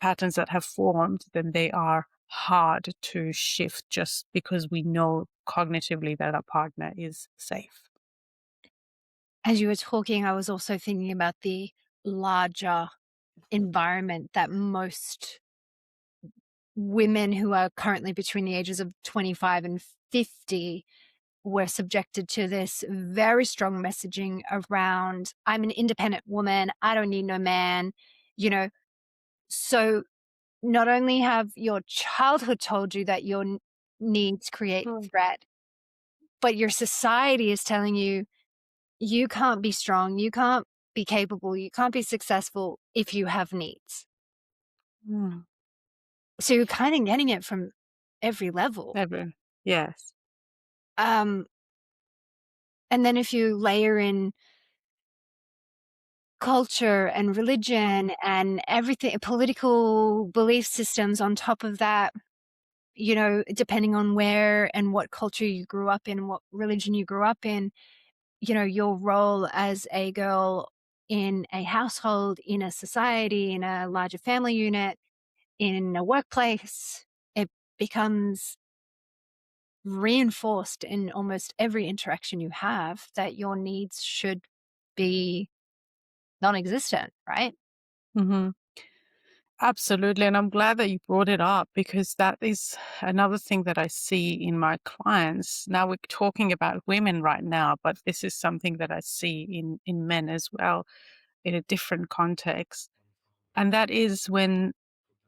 B: patterns that have formed, then they are hard to shift just because we know cognitively that our partner is safe.
A: As you were talking, I was also thinking about the larger environment that most women who are currently between the ages of 25 and 50 were subjected to this very strong messaging around, I'm an independent woman, I don't need no man, you know. So not only have your childhood told you that your needs create
B: Mm.
A: threat, but your society is telling you you can't be strong, you can't be capable, you can't be successful if you have needs.
B: Mm.
A: So you're kind of getting it from every level.
B: Ever. Yes.
A: Um, and then if you layer in culture and religion
B: Mm.
A: and everything, political belief systems on top of that, you know, depending on where and what culture you grew up in, what religion you grew up in, you know, your role as a girl in a household, in a society, in a larger family unit, in a workplace, it becomes reinforced in almost every interaction you have that your needs should be non-existent, right?
B: Mm-hmm. Absolutely. And I'm glad that you brought it up because that is another thing that I see in my clients. Now we're talking about women right now, but this is something that I see in men as well in a different context. And that is when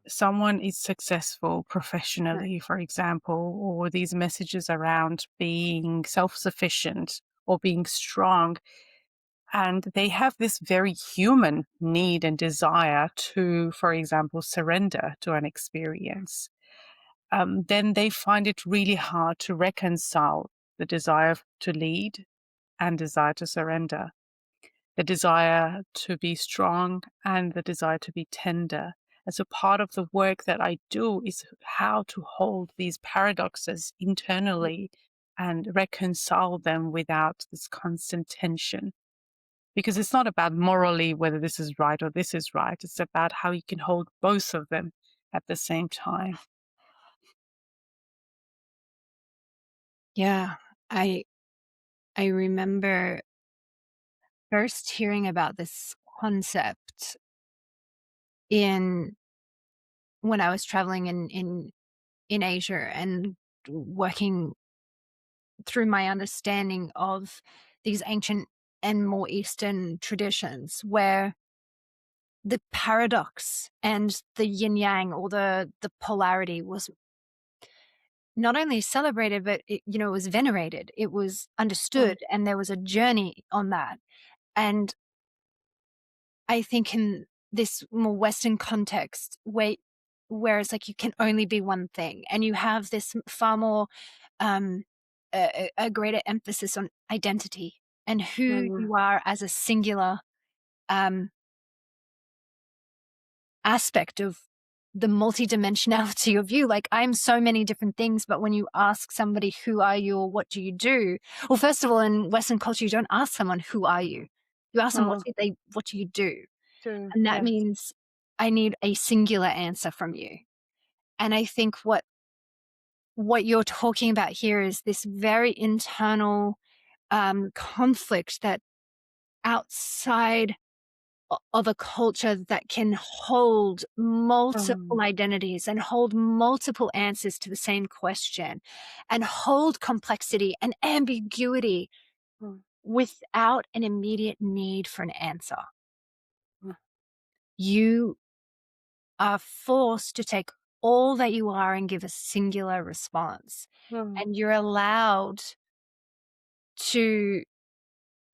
B: someone is successful professionally, for example, or these messages around being self-sufficient or being strong, and they have this very human need and desire to, for example, surrender to an experience. Then they find it really hard to reconcile the desire to lead and desire to surrender, the desire to be strong and the desire to be tender. And so part of the work that I do is how to hold these paradoxes internally and reconcile them without this constant tension. Because it's not about morally whether this is right or this is right. It's about how you can hold both of them at the same time.
A: Yeah. I I remember first hearing about this concept in when I was traveling in Asia and working through my understanding of these ancient and more Eastern traditions where the paradox and the yin yang or the polarity was not only celebrated, but it, you know, it was venerated. It was
B: Mm,
A: understood, and there was a journey on that. And I think in this more Western context, where it's like you can only be one thing, and you have this far more um, a greater emphasis on identity and who
B: mm,
A: you are as a singular um, aspect of the multidimensionality of you. Like, I'm so many different things, but when you ask somebody, who are you or what do you do? Well, first of all, in Western culture, you don't ask someone, who are you? You ask them,
B: mm,
A: what do you do?
B: true.
A: And that
B: Yes.
A: means I need a singular answer from you. And I think what you're talking about here is this very internal conflict that outside of a culture that can hold multiple
B: Mm,
A: identities and hold multiple answers to the same question and hold complexity and ambiguity
B: mm,
A: without an immediate need for an answer.
B: mm,
A: You are forced to take all that you are and give a singular response.
B: mm,
A: And you're allowed to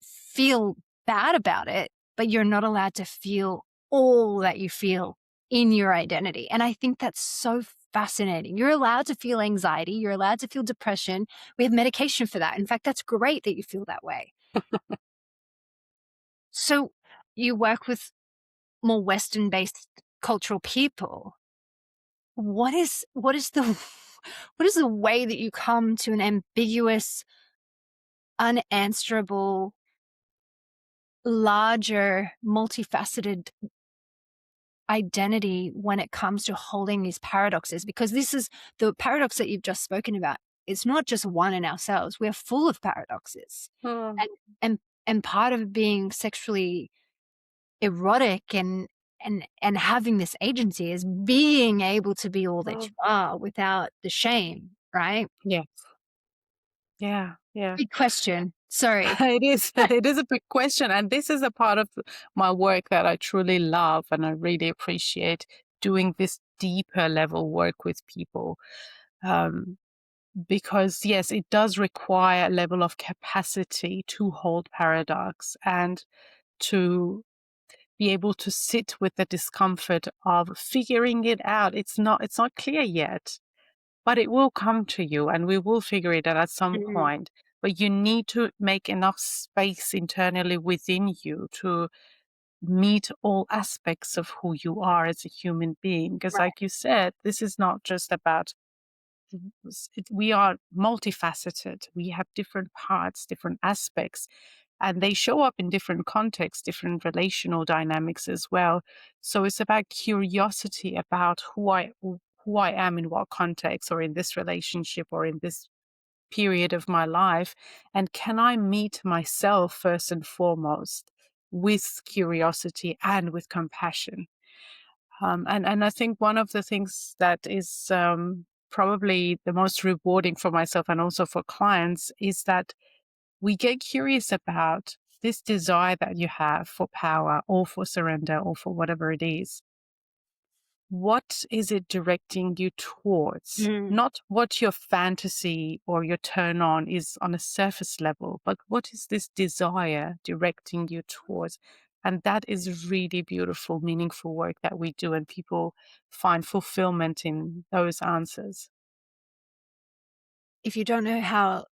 A: feel bad about it, but you're not allowed to feel all that you feel in your identity. And I think that's so fascinating. You're allowed to feel anxiety, you're allowed to feel depression. We have medication for that. In fact, that's great that you feel that way. So you work with more Western based cultural people. What is the what is the way that you come to an ambiguous, unanswerable, larger, multifaceted identity when it comes to holding these paradoxes? Because this is the paradox that you've just spoken about. It's not just one in ourselves. We're full of paradoxes.
B: mm,
A: And and and part of being sexually erotic and having this agency is being able to be all that you are without the shame, right?
B: Yes. Yeah. Yeah.
A: Big question. Sorry.
B: It is. It is a big question. And this is a part of my work that I truly love. And I really appreciate doing this deeper level work with people. Um, because, yes, it does require a level of capacity to hold paradox and to be able to sit with the discomfort of figuring it out. It's not clear yet, but it will come to you and we will figure it out at some
A: Mm,
B: point. But you need to make enough space internally within you to meet all aspects of who you are as a human being. Because,
A: right.
B: like you said, this is not just about we are multifaceted. We have different parts, different aspects, and they show up in different contexts, different relational dynamics as well. So it's about curiosity about who I am in what context, or in this relationship, or in this period of my life, and can I meet myself first and foremost with curiosity and with compassion. And I think one of the things that is probably the most rewarding for myself and also for clients is that we get curious about this desire that you have for power or for surrender or for whatever it is. What is it directing you towards?
A: Mm.
B: Not what your fantasy or your turn on is on a surface level, but what is this desire directing you towards? And that is really beautiful, meaningful work that we do, and people find fulfillment in those answers.
A: If you don't know how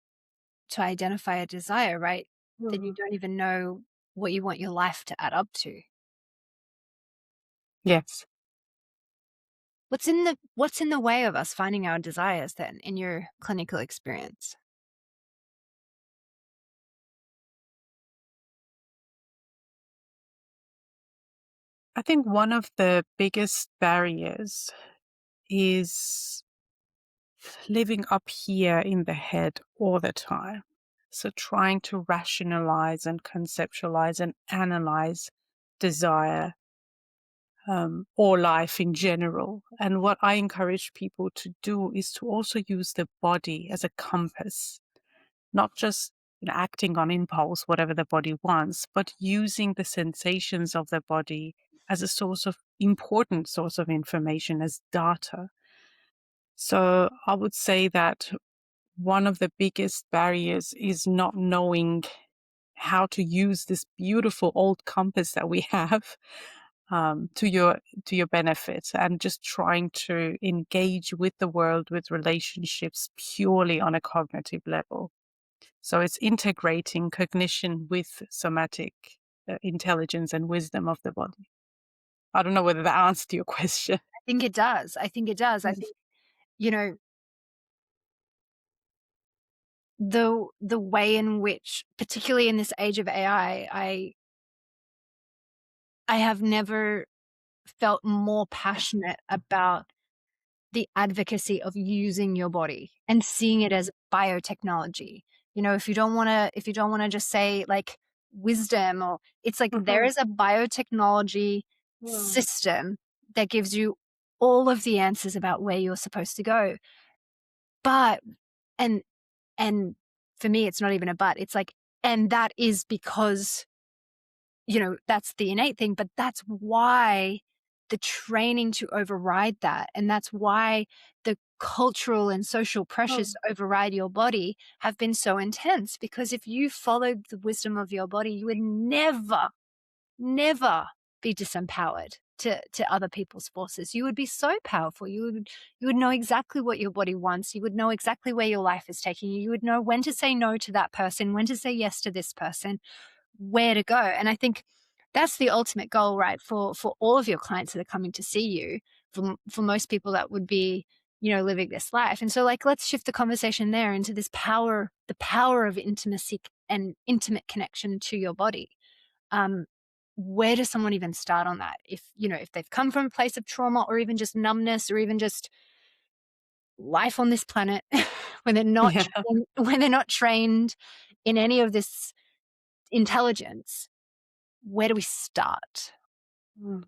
A: to identify a desire, right, then you
B: Mm.
A: don't even know what you want your life to add up to.
B: Yes.
A: What's in the way of us finding our desires then in your clinical experience?
B: I think one of the biggest barriers is living up here in the head all the time. So trying to rationalize and conceptualize and analyze desire, or life in general. And what I encourage people to do is to also use the body as a compass, not just acting on impulse, whatever the body wants, but using the sensations of the body as a important source of information, as data. So I would say that one of the biggest barriers is not knowing how to use this beautiful old compass that we have, to your benefit, and just trying to engage with the world, with relationships purely on a cognitive level. So it's integrating cognition with somatic intelligence and wisdom of the body. I don't know whether that answered your question.
A: I think it does. I think it does. I think, you know, the way in which, particularly in this age of AI, I have never felt more passionate about the advocacy of using your body and seeing it as biotechnology. If you don't want to just say like wisdom, or it's like there
B: Mhm.
A: is a biotechnology
B: Mm.
A: system that gives you all of the answers about where you're supposed to go. But and and for me it's not even a but. It's like, and that is because that's the innate thing, but that's why the training to override that, and that's why the cultural and social pressures
B: Mm.
A: to override your body have been so intense. Because if you followed the wisdom of your body, you would never, never be disempowered to other people's forces. You would be so powerful. You would know exactly what your body wants. You would know exactly where your life is taking you. You would know when to say no to that person, when to say yes to this person, where to go. And I think that's the ultimate goal, right? For all of your clients that are coming to see you, for most people that would be, living this life. And so like, let's shift the conversation there into the power of intimacy and intimate connection to your body. Um, where does someone even start on that? If they've come from a place of trauma, or even just numbness, or even just life on this planet, when they're not
B: Yeah.
A: when they're not trained in any of this intelligence, where do we start?
B: Mm.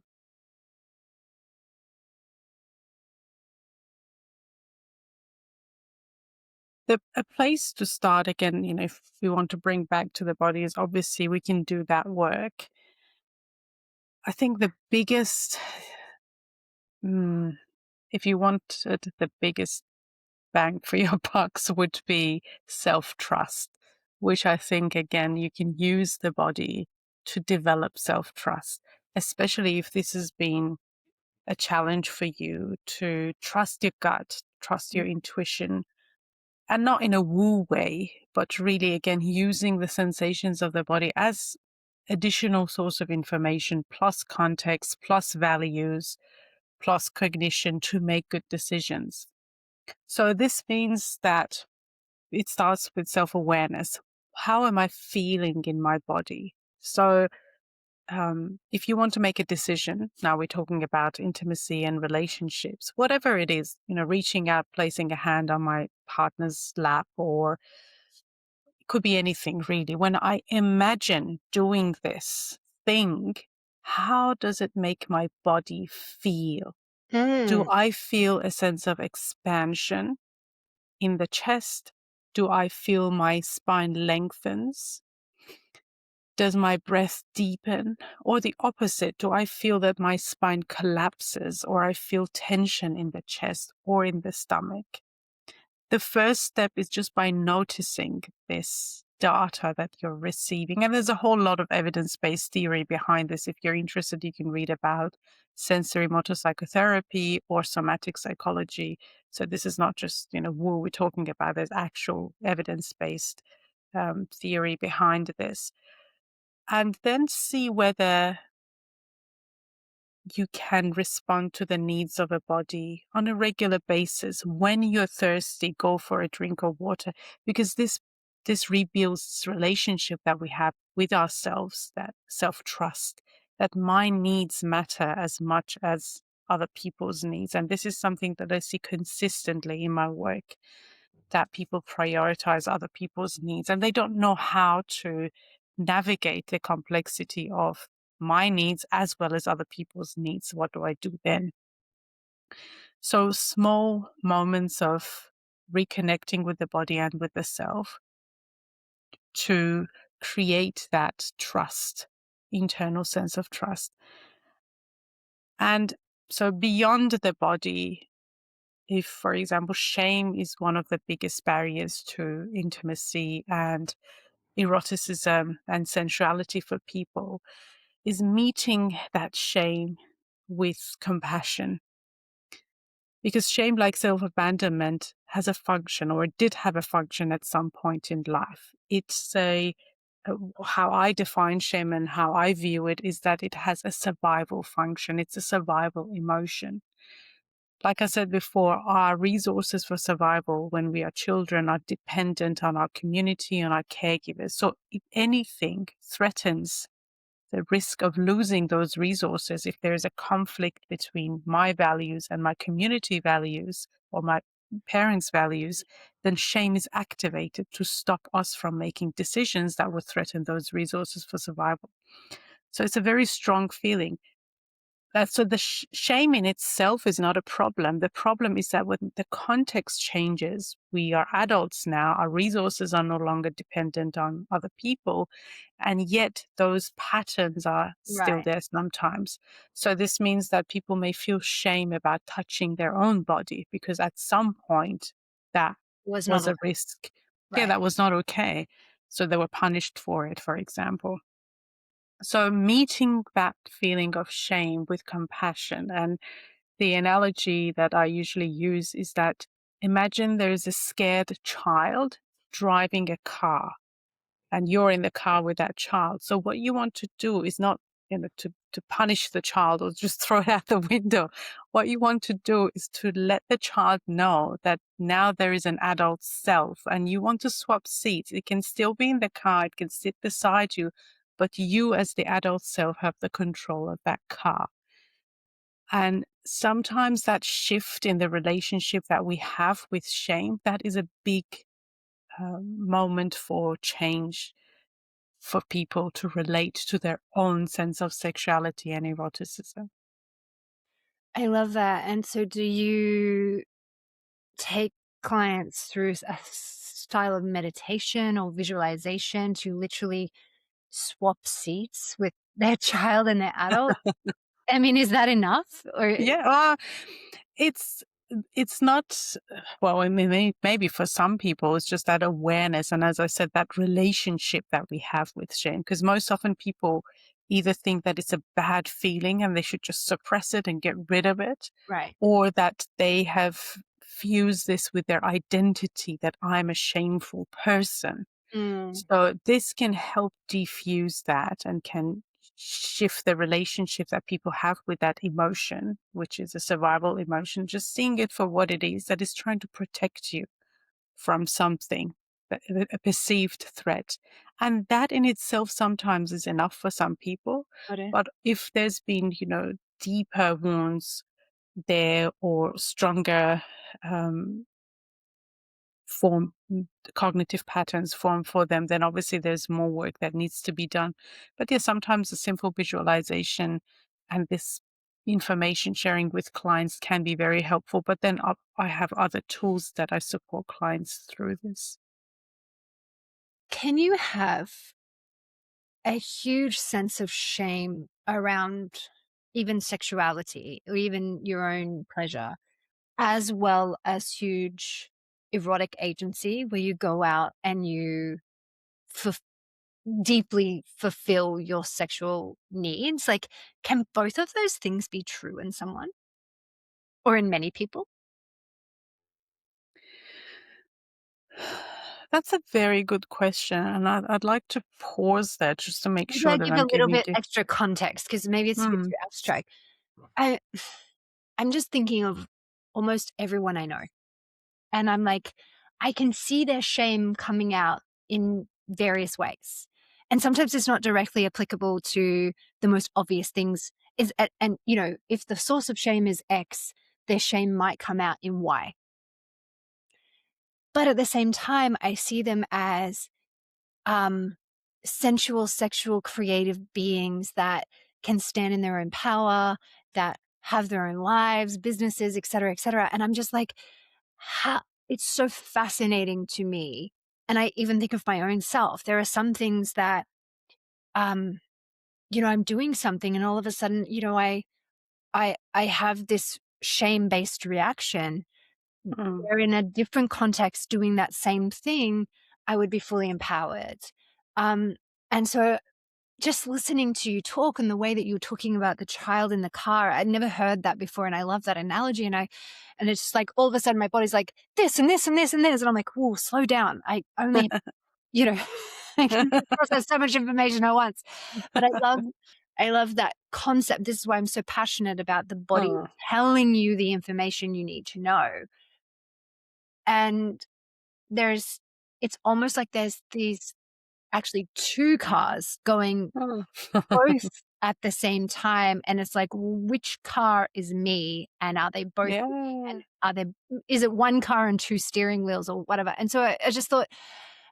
B: A place to start, again, if we want to bring back to the body, is obviously we can do that work. I think the biggest, if you wanted the biggest bang for your bucks, would be self-trust, which I think, again, you can use the body to develop self-trust, especially if this has been a challenge for you, to trust your gut, trust your intuition, and not in a woo way, but really, again, using the sensations of the body as additional source of information, plus context, plus values, plus cognition to make good decisions. So this means that it starts with self-awareness. How am I feeling in my body? So if you want to make a decision, now we're talking about intimacy and relationships, whatever it is, reaching out, placing a hand on my partner's lap, or it could be anything really. When I imagine doing this thing, how does it make my body feel? Do I feel a sense of expansion in the chest? Do I feel my spine lengthens? Does my breath deepen? Or the opposite? Do I feel that my spine collapses, or I feel tension in the chest or in the stomach? The first step is just by noticing this data that you're receiving. And there's a whole lot of evidence-based theory behind this. If you're interested, you can read about sensory motor psychotherapy or somatic psychology. So this is not just, woo we're talking about. There's actual evidence-based theory behind this. And then see whether you can respond to the needs of a body on a regular basis. When you're thirsty, go for a drink of water, because this rebuilds this relationship that we have with ourselves, that self-trust, that my needs matter as much as other people's needs. And this is something that I see consistently in my work, that people prioritize other people's needs and they don't know how to navigate the complexity of my needs as well as other people's needs. What do I do then? So small moments of reconnecting with the body and with the self to create that trust, internal sense of trust. And so beyond the body, if, for example, shame is one of the biggest barriers to intimacy and eroticism and sensuality for people, is meeting that shame with compassion. Because shame, like self-abandonment, has a function, or it did have a function at some point in life. It's how I define shame and how I view it is that it has a survival function. It's a survival emotion. Like I said before, our resources for survival when we are children are dependent on our community and our caregivers. So if anything threatens the risk of losing those resources, if there is a conflict between my values and my community values or my parents' values, then shame is activated to stop us from making decisions that would threaten those resources for survival. So it's a very strong feeling. So the shame in itself is not a problem. The problem is that when the context changes, we are adults now, our resources are no longer dependent on other people, and yet those patterns are still there sometimes. So this means that people may feel shame about touching their own body because at some point that was a risk. Yeah, that was not okay. So they were punished for it, for example. So meeting that feeling of shame with compassion, and the analogy that I usually use is that imagine there is a scared child driving a car and you're in the car with that child. So what you want to do is not, to punish the child or just throw it out the window. What you want to do is to let the child know that now there is an adult self and you want to swap seats. It can still be in the car. It can sit beside you, but you as the adult self have the control of that car. And sometimes that shift in the relationship that we have with shame, that is a big moment for change. for people to relate to their own sense of sexuality and eroticism.
A: I love that. And so do you take clients through a style of meditation or visualization to literally swap seats with their child and their adult? I mean, is that enough? Or
B: Yeah, it's it's not, well, I mean, maybe for some people it's just that awareness, and as I said, that relationship that we have with shame, because most often people either think that it's a bad feeling and they should just suppress it and get rid of it,
A: right.
B: or that they have fused this with their identity, that I'm a shameful person.
A: Mm,
B: So this can help diffuse that and can shift the relationship that people have with that emotion, which is a survival emotion, just seeing it for what it is, that is trying to protect you from something, a perceived threat. And that in itself sometimes is enough for some people.
A: got it.
B: But if there's been, deeper wounds there, or stronger form cognitive patterns form for them, then obviously there's more work that needs to be done. But yeah, sometimes a simple visualization and this information sharing with clients can be very helpful. But then I have other tools that I support clients through this.
A: Can you have a huge sense of shame around even sexuality or even your own pleasure, as well as huge erotic agency where you go out and you f- deeply fulfill your sexual needs? Like, can both of those things be true in someone or in many people?
B: That's a very good question, and I'd like to pause there just to make
A: Maybe I
B: sure that
A: give a
B: I'm
A: little
B: giving
A: bit
B: you.
A: extra context because maybe it's a bit
B: Mm,
A: too abstract. I, I'm just thinking of almost everyone I know. And I'm like, I can see their shame coming out in various ways. And sometimes it's not directly applicable to the most obvious things. And if the source of shame is X, their shame might come out in Y. But at the same time, I see them as um, sensual, sexual, creative beings that can stand in their own power, that have their own lives, businesses, et cetera, et cetera. And I'm just like, how it's so fascinating to me. And I even think of my own self. There are some things that, um, I'm doing something and all of a sudden, I have this shame-based reaction
B: mm,
A: where in a different context doing that same thing, I would be fully empowered. Um, and so just listening to you talk and the way that you were talking about the child in the car, I'd never heard that before. And I love that analogy. And it's just like all of a sudden my body's like this and this and this and this. And I'm like, whoa, slow down. I only, you know, I can process so much information at once. But I love that concept. This is why I'm so passionate about the body
B: mm,
A: telling you the information you need to know. And there's, it's almost like there's these actually two cars going
B: mm.
A: both at the same time, and it's like, which car is me, and are they both with me,
B: Yeah.
A: and is it one car and two steering wheels or whatever? And so I just thought,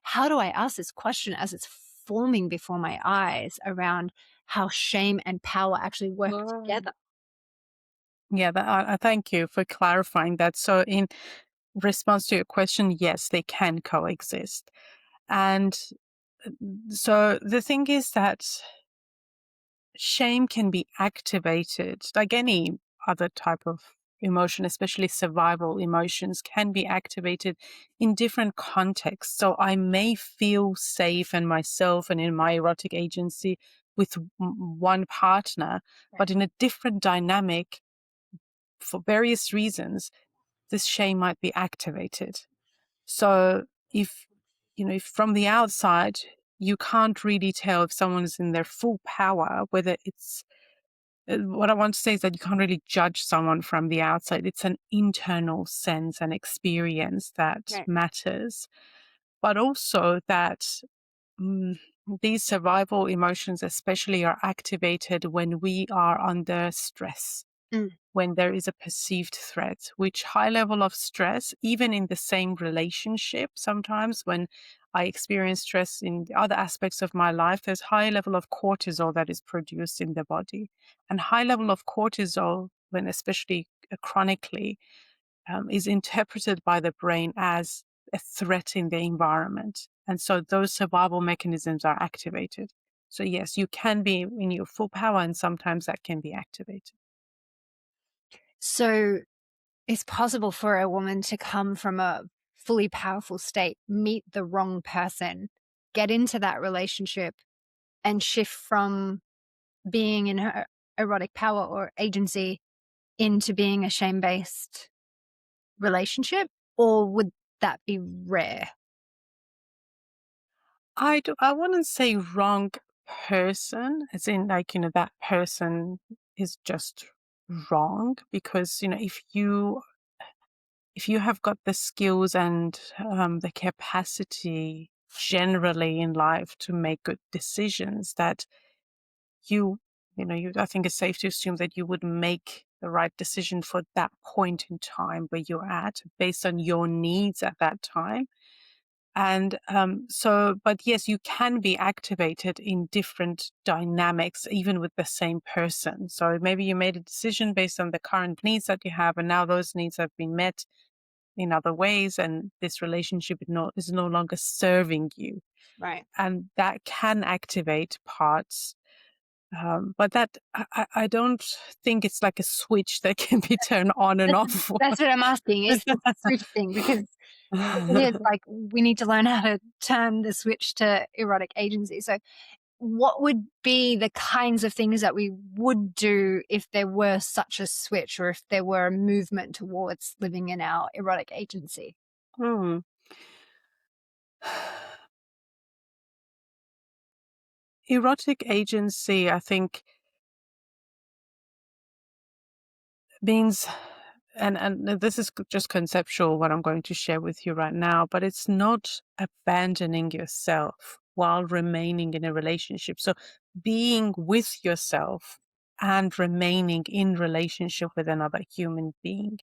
A: how do I ask this question as it's forming before my eyes around how shame and power actually work
B: Wow.
A: together?
B: Yeah, I thank you for clarifying that. So, in response to your question, yes, they can coexist. And so the thing is that shame can be activated, like any other type of emotion, especially survival emotions, can be activated in different contexts. So I may feel safe and myself and in my erotic agency with one partner,
A: Right.
B: but in a different dynamic for various reasons, this shame might be activated. So if, if from the outside, you can't really tell if someone's in their full power, whether it's, what I want to say is that you can't really judge someone from the outside. It's an internal sense and experience that
A: Right.
B: matters, but also that mm, these survival emotions, especially, are activated when we are under stress. when there is a perceived threat, which high level of stress, even in the same relationship, sometimes when I experience stress in the other aspects of my life, there's high level of cortisol that is produced in the body. And high level of cortisol, when especially chronically, is interpreted by the brain as a threat in the environment. And so those survival mechanisms are activated. So yes, you can be in your full power, and sometimes that can be activated.
A: So it's possible for a woman to come from a fully powerful state, meet the wrong person, get into that relationship, and shift from being in her erotic power or agency into being a shame-based relationship? Or would that be rare?
B: I wouldn't say wrong person, as in like, that person is just wrong, because, if you have got the skills and the capacity generally in life to make good decisions, that I think it's safe to assume that you would make the right decision for that point in time where you're at, based on your needs at that time. And but yes, you can be activated in different dynamics, even with the same person. So maybe you made a decision based on the current needs that you have, and now those needs have been met in other ways, and this relationship is no longer serving you.
A: Right.
B: And that can activate parts. But that I don't think it's like a switch that can be turned on and off.
A: That's what I'm asking. Is the switch thing, because it is like we need to learn how to turn the switch to erotic agency. So what would be the kinds of things that we would do if there were such a switch, or if there were a movement towards living in our erotic agency?
B: Hmm. Erotic agency, I think, means, and this is just conceptual, what I'm going to share with you right now, but it's not abandoning yourself while remaining in a relationship. So being with yourself and remaining in relationship with another human being.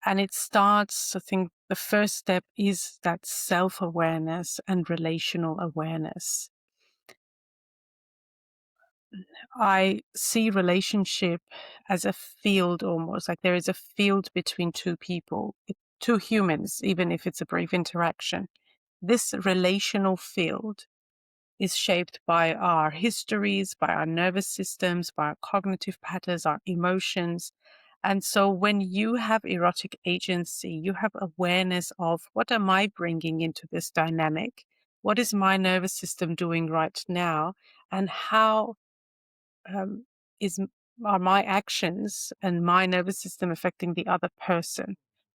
B: And it starts, I think the first step is that self-awareness and relational awareness. I see relationship as a field, almost like there is a field between two people, two humans, even if it's a brief interaction. This relational field is shaped by our histories, by our nervous systems, by our cognitive patterns, our emotions. And so when you have erotic agency, you have awareness of, what am I bringing into this dynamic? What is my nervous system doing right now? And how um, is are my actions and my nervous system affecting the other person?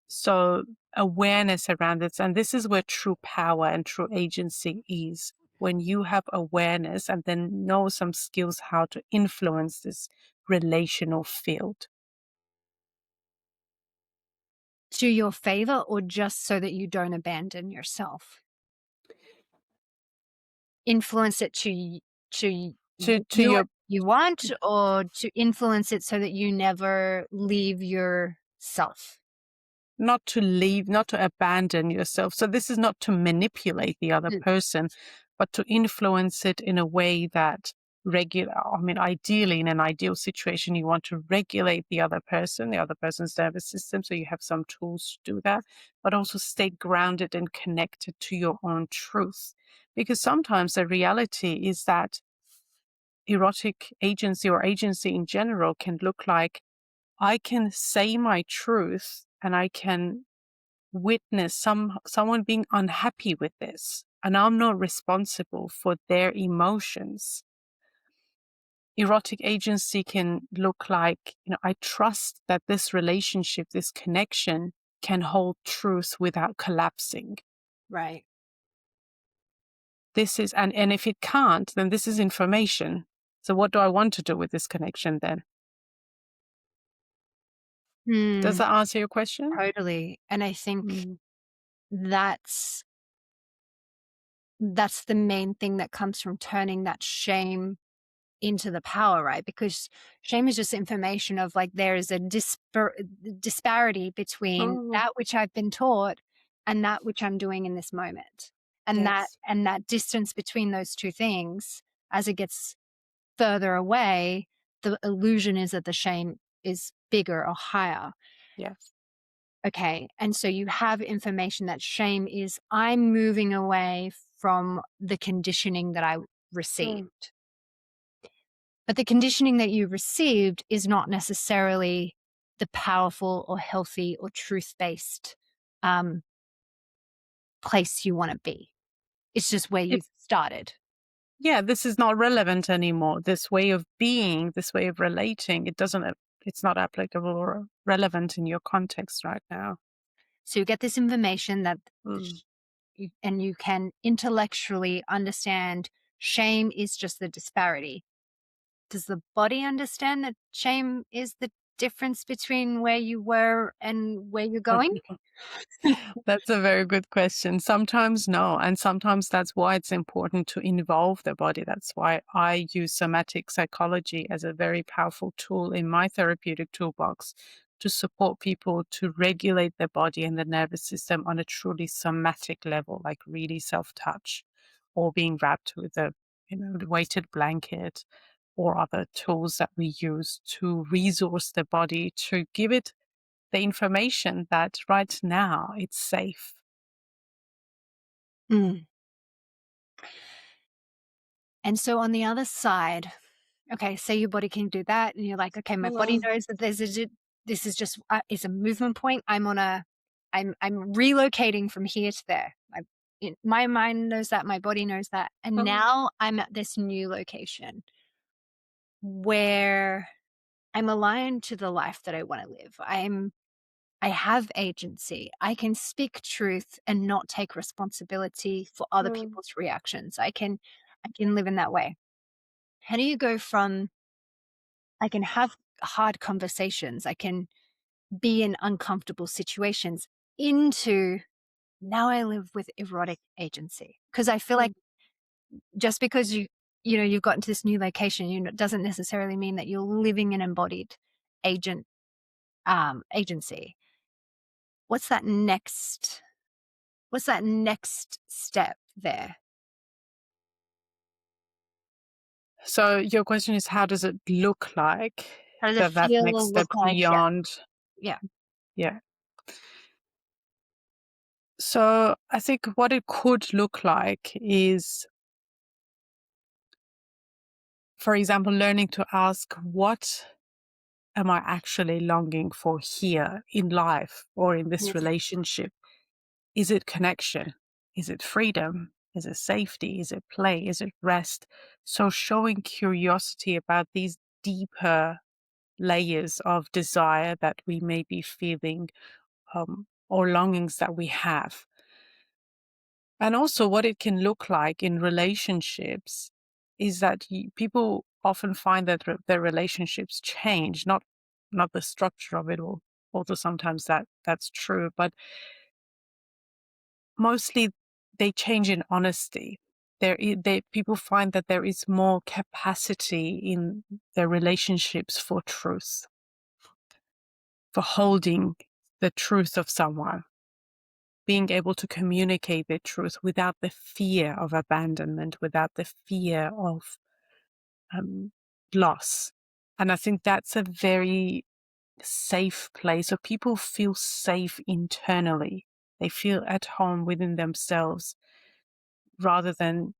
B: So awareness around this, and this is where true power and true agency is, when you have awareness and then know some skills how to influence this relational field.
A: To your favor, or just so that you don't abandon yourself? Influence it to
B: To
A: you what
B: your
A: you want, or to influence it so that you never leave yourself?
B: Not to leave, not to abandon yourself. So this is not to manipulate the other
A: Mm.
B: person, but to influence it in a way that ideally, in an ideal situation, you want to regulate the other person, the other person's nervous system. So you have some tools to do that, but also stay grounded and connected to your own truth. Because sometimes the reality is that erotic agency, or agency in general, can look like, I can say my truth and I can witness someone being unhappy with this, and I'm not responsible for their emotions. Erotic agency can look like, I trust that this relationship, this connection, can hold truth without collapsing.
A: Right.
B: This is, and if it can't, then this is information. So what do I want to do with this connection then? Does
A: Hmm.
B: that answer your question?
A: Totally. And I think
B: Mm.
A: that's the main thing that comes from turning that shame into the power, right? Because shame is just information of like there is a disparity between that which I've been taught and that which I'm doing in this moment. And
B: Yes.
A: that distance between those two things, as it gets further away, the illusion is that the shame is bigger or higher.
B: Yes.
A: Okay. And so you have information that shame is I'm moving away from the conditioning that I received. But the conditioning that you received is not necessarily the powerful or healthy or truth-based place you want to be. It's just where
B: It,
A: you've started.
B: yeah, this is not relevant anymore. This way of being, this way of relating, it's not applicable or relevant in your context right now.
A: So you get this information that,
B: Mm.
A: and you can intellectually understand shame is just the disparity. Does the body understand that shame is the difference between where you were and where you're going?
B: That's a very good question. Sometimes no, and sometimes that's why it's important to involve the body. That's why I use somatic psychology as a very powerful tool in my therapeutic toolbox to support people to regulate their body and the nervous system on a truly somatic level, like really self-touch or being wrapped with a weighted blanket or other tools that we use to resource the body to give it the information that right now it's safe.
A: Mm. And so on the other side, okay, say your body can do that, and you're like, okay, my body knows that this is just is a movement point. I'm relocating from here to there. My mind knows that, my body knows that, and now I'm at this new location where I'm aligned to the life that I want to live. I have agency. I can speak truth and not take responsibility for other people's reactions. I can live in that way. How do you go from I can have hard conversations, I can be in uncomfortable situations into now I live with erotic agency? Because I feel like just because you've gotten to this new location, it doesn't necessarily mean that you're living an embodied agency. What's that next step there?
B: So your question is, how does it look like
A: How does it
B: that
A: feel
B: next
A: or
B: step
A: look like? Yeah.
B: beyond?
A: Yeah.
B: Yeah. So I think what it could look like is, for example, learning to ask, what am I actually longing for here in life or in this
A: Mhm.
B: relationship? Is it connection? Is it freedom? Is it safety? Is it play? Is it rest? So showing curiosity about these deeper layers of desire that we may be feeling, or longings that we have. And also what it can look like in relationships is that people often find that their relationships change, not the structure of it all. Although sometimes that's true, but mostly they change in honesty. People find that there is more capacity in their relationships for truth, for holding the truth of someone, being able to communicate the truth without the fear of abandonment, without the fear of loss. And I think that's a very safe place. So people feel safe internally. They feel at home within themselves rather than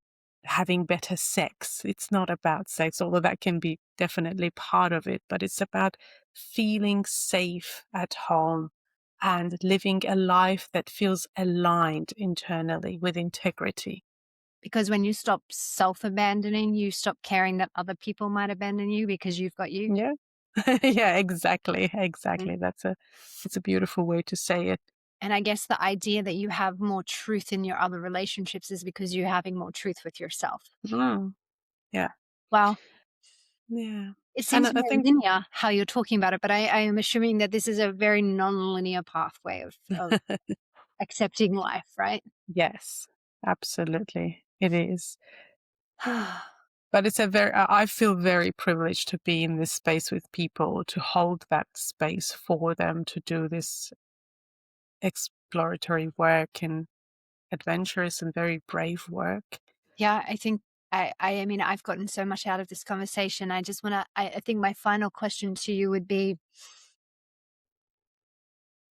B: having better sex. It's not about sex, although that can be definitely part of it, but it's about feeling safe at home and living a life that feels aligned internally with integrity.
A: Because when you stop self-abandoning, you stop caring that other people might abandon you because you've got you.
B: Yeah. Yeah, exactly.
A: Mm.
B: Exactly. It's a beautiful way to say it.
A: And I guess the idea that you have more truth in your other relationships is because you're having more truth with yourself.
B: Mm, yeah.
A: Well,
B: Yeah.
A: it
B: And
A: seems
B: I
A: very
B: think,
A: linear how you're talking about it, but I am assuming that this is a very non-linear pathway of accepting life, right?
B: yes, absolutely. It is. but it's I feel very privileged to be in this space with people, to hold that space for them, to do this exploratory work and adventurous and very brave work.
A: Yeah, I think I mean, I've gotten so much out of this conversation. I just want to, I think my final question to you would be,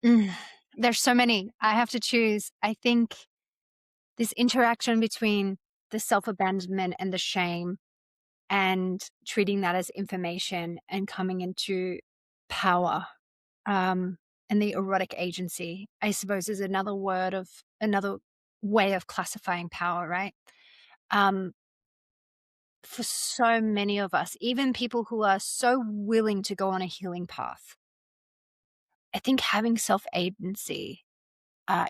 A: there's so many, I have to choose. I think this interaction between the self-abandonment and the shame and treating that as information and coming into power, and the erotic agency, I suppose, is another way of classifying power, right? For so many of us, even people who are so willing to go on a healing path, I think having self-agency,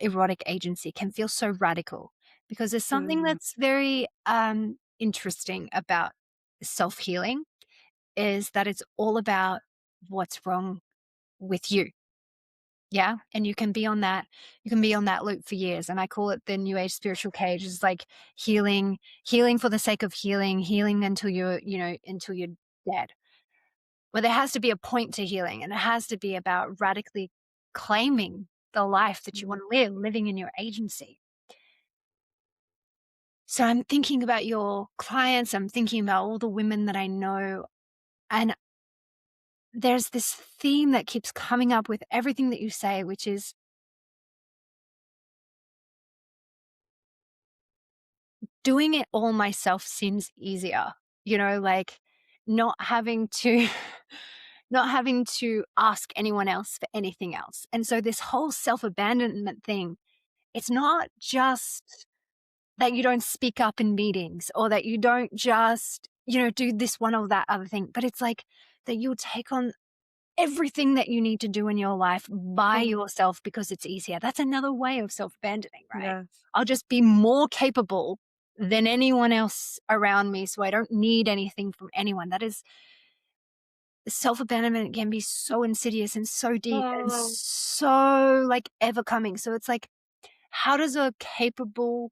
A: erotic agency, can feel so radical, because there's something that's very interesting about self-healing, is that it's all about what's wrong with you. Yeah. And you can be on that loop for years. And I call it the new age spiritual cage. It's like healing for the sake of healing until until you're dead. Well, there has to be a point to healing, and it has to be about radically claiming the life that you want to live, living in your agency. So I'm thinking about your clients. I'm thinking about all the women that I know. And there's this theme that keeps coming up with everything that you say, which is doing it all myself seems easier, like not having to not having to ask anyone else for anything else. And so this whole self-abandonment thing, it's not just that you don't speak up in meetings, or that you don't just, do this one or that other thing, but it's like that you'll take on everything that you need to do in your life by yourself because it's easier. That's another way of self-abandoning, right?
B: Yes.
A: I'll just be more capable than anyone else around me, so I don't need anything from anyone. That is, self-abandonment can be so insidious and so deep and so like ever coming. So it's like, how does a capable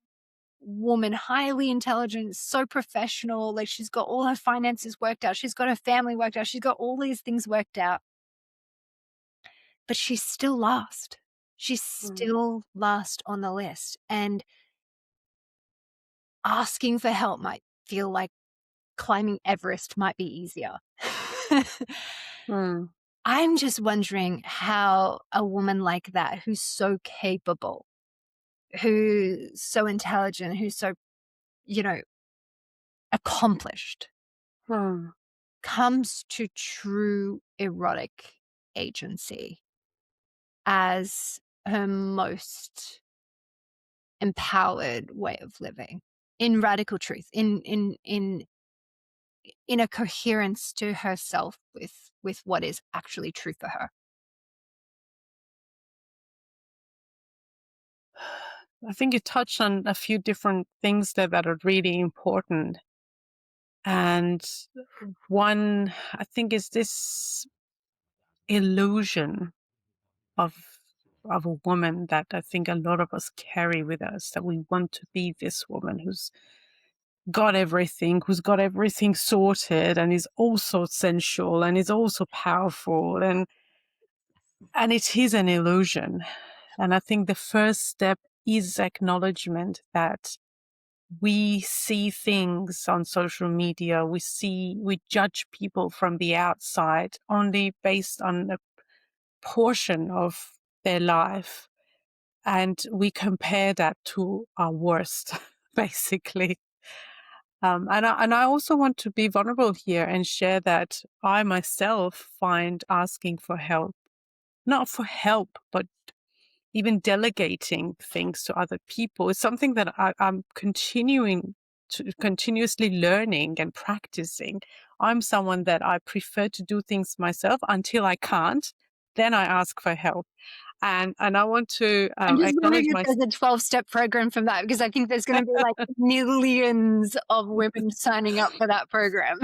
A: woman, highly intelligent, so professional, like she's got all her finances worked out, she's got her family worked out, she's got all these things worked out, but she's still last. She's still last on the list. And asking for help might feel like climbing Everest might be easier. I'm just wondering how a woman like that, who's so capable, who's so intelligent, who's so, accomplished, comes to true erotic agency as her most empowered way of living, in radical truth, in a coherence to herself with what is actually true for her.
B: I think you touched on a few different things there that are really important. And one, I think, is this illusion of a woman that I think a lot of us carry with us, that we want to be this woman who's got everything sorted and is also sensual and is also powerful, and it is an illusion. And I think the first step is acknowledgement that we see things on social media, we judge people from the outside only based on a portion of their life, and we compare that to our worst, basically. And I also want to be vulnerable here and share that I myself find asking for help, not for help, but even delegating things to other people, is something that I'm continuously learning and practicing. I'm someone that I prefer to do things myself until I can't. Then I ask for help. And I want to
A: I'm just wondering
B: acknowledge
A: if there's a 12-step program from that, because I think there's going to be like millions of women signing up for that program.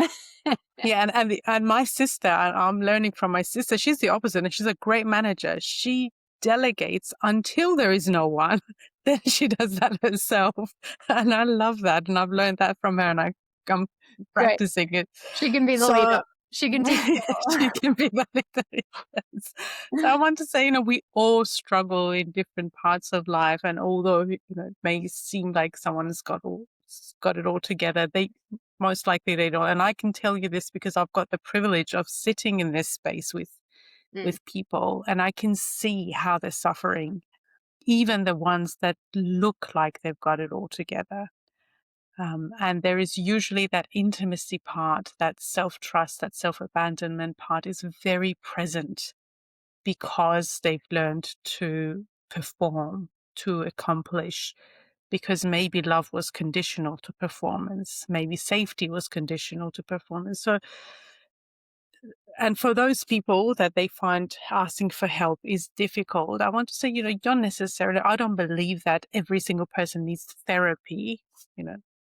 B: Yeah, and my sister, I'm learning from my sister. She's the opposite, and she's a great manager. She delegates until there is no one. Then she does that herself, and I love that. And I've learned that from her, and I I'm
A: Great.
B: practicing it.
A: She can be the leader.
B: So
A: She can teach you
B: she
A: all.
B: can be validated. Yes. So I want to say, we all struggle in different parts of life, and although it may seem like someone's got it all together, they most likely they don't. And I can tell you this because I've got the privilege of sitting in this space with people, and I can see how they're suffering, even the ones that look like they've got it all together. And there is usually that intimacy part, that self-trust, that self-abandonment part is very present because they've learned to perform, to accomplish, because maybe love was conditional to performance, maybe safety was conditional to performance. So, and for those people that they find asking for help is difficult, I want to say, I don't believe that every single person needs therapy,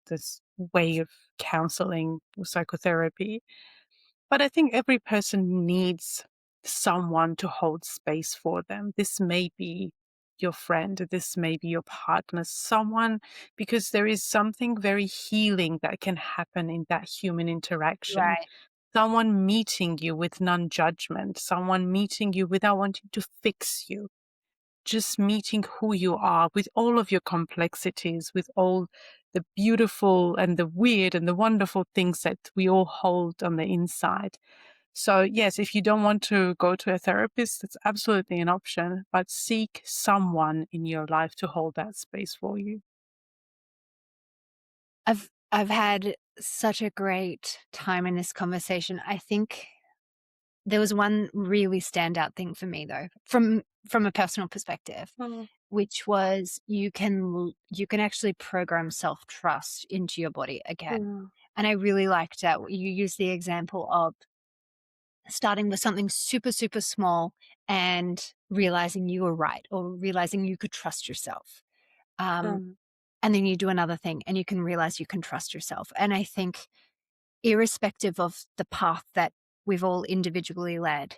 B: this way of counseling or psychotherapy. But I think every person needs someone to hold space for them. This may be your friend, this may be your partner, someone, because there is something very healing that can happen in that human interaction.
A: Right.
B: Someone meeting you with non-judgment, someone meeting you without wanting to fix you, just meeting who you are with all of your complexities, with all the beautiful and the weird and the wonderful things that we all hold on the inside. So yes, if you don't want to go to a therapist, that's absolutely an option, but seek someone in your life to hold that space for you.
A: I've had such a great time in this conversation. I think there was one really standout thing for me though, from a personal perspective, which was you can actually program self-trust into your body again. And I really liked that you used the example of starting with something super, super small and realizing you were right, or realizing you could trust yourself. And then you do another thing and you can realize you can trust yourself. And I think irrespective of the path that we've all individually led,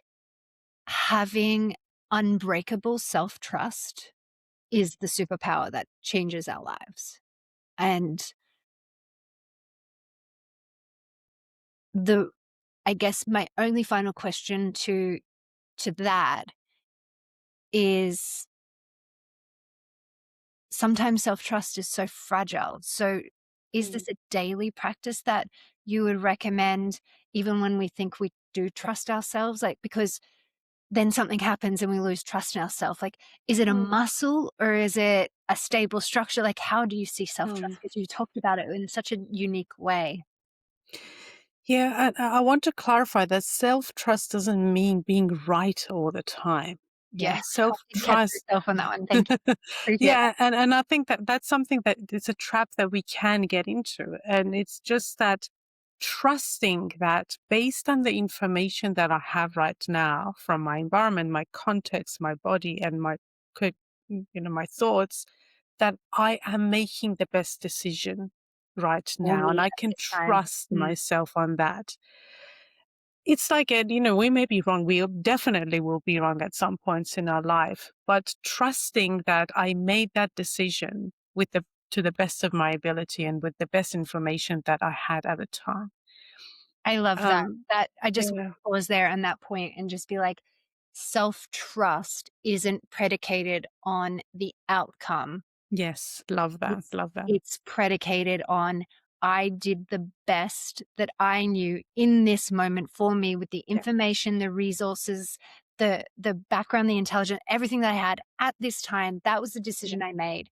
A: having unbreakable self-trust is the superpower that changes our lives. And I guess my only final question to that is, sometimes self-trust is so fragile. So is this a daily practice that you would recommend, even when we think we do trust ourselves? Like, because then something happens and we lose trust in ourselves. Like, is it a muscle or is it a stable structure? Like, how do you see self-trust? Because you talked about it in such a unique way.
B: Yeah, and I want to clarify that self-trust doesn't mean being right all the time.
A: Yeah,
B: Yeah,
A: I did catch
B: self-trust.
A: yourself on that one. Thank you. Appreciate
B: Yeah, and I think that that's something that it's a trap that we can get into. And it's just that trusting that based on the information that I have right now from my environment, my context, my body, and my thoughts, that I am making the best decision right
A: for
B: now, and
A: me
B: I
A: at
B: can
A: this time.
B: trust myself on that. It's like, we may be wrong. We definitely will be wrong at some points in our life, but trusting that I made that decision to the best of my ability and with the best information that I had at the time.
A: I love that. That I just
B: Yeah.
A: pause there on that point and just be like, self-trust isn't predicated on the outcome.
B: Yes. Love that.
A: It's
B: Love that.
A: it's predicated on, I did the best that I knew in this moment for me, with the
B: Yeah.
A: information, the resources, the background, the intelligence, everything that I had at this time. That was the decision I made.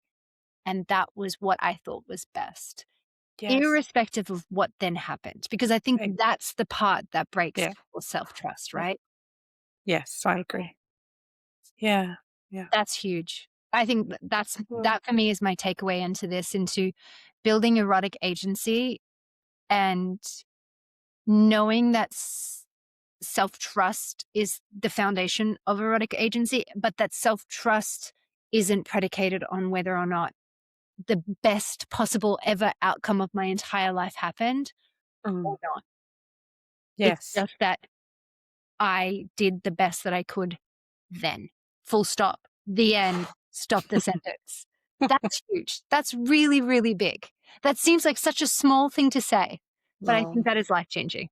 A: And that was what I thought was best,
B: Yes.
A: irrespective of what then happened. Because I think
B: Eh,
A: that's the part that breaks
B: Yeah.
A: people's self-trust,
B: Yeah.
A: right?
B: Yes, I agree. Yeah. Yeah.
A: That's huge. I think
B: Mm,
A: that for me is my takeaway into this, into building erotic agency, and knowing that self-trust is the foundation of erotic agency, but that self-trust isn't predicated on whether or not the best possible ever outcome of my entire life happened
B: mm.
A: or not. It's
B: Yes.
A: just that I did the best that I could then. Full stop. The end. Stop the sentence. That's huge. That's really, really big. That seems like such a small thing to say. But I
B: Well,
A: think that is life-changing.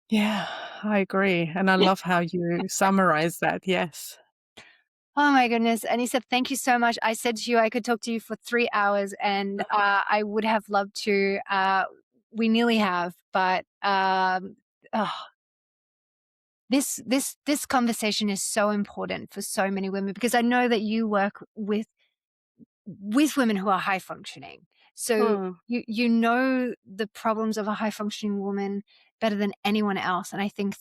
B: yeah, I agree. And I love how you summarize that. Yes.
A: Oh my goodness. Anisa, thank you so much. I said to you I could talk to you for 3 hours, and I would have loved to. We nearly have, but oh, this conversation is so important for so many women, because I know that you work with women who are high functioning. So
B: Hmm.
A: you know the problems of a high functioning woman better than anyone else. And I think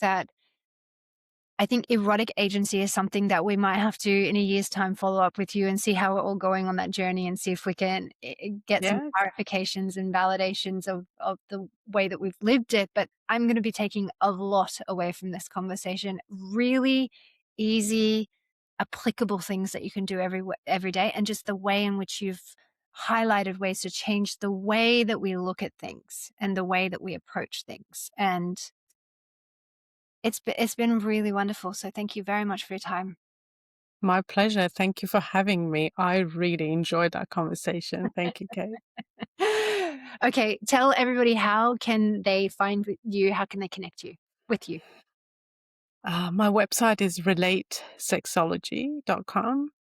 A: erotic agency is something that we might have to, in a year's time, follow up with you and see how we're all going on that journey, and see if we can get some
B: Yes.
A: clarifications and validations of the way that we've lived it. But I'm going to be taking a lot away from this conversation. Really easy, applicable things that you can do every day, and just the way in which you've highlighted ways to change the way that we look at things and the way that we approach things. And it's been really wonderful. So thank you very much for your time.
B: My pleasure. Thank you for having me. I really enjoyed that conversation. Thank you, Kate.
A: Okay, tell everybody, how can they find you? How can they connect with you?
B: My website is relatesexology.com.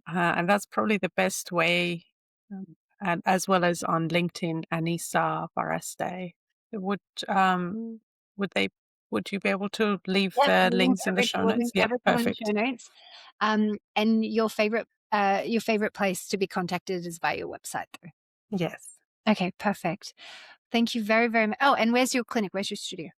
B: And that's probably the best way, and as well as on LinkedIn, Anisa Varasteh. Would would they would you be able to leave
A: Yeah,
B: the links in the show
A: we'll
B: notes?
A: link
B: Yeah,
A: everything in the show
B: perfect.
A: notes. And your favorite place to be contacted is via your website, though.
B: Yes.
A: Okay, perfect. Thank you very, very much. Oh, and where's your clinic? Where's your studio?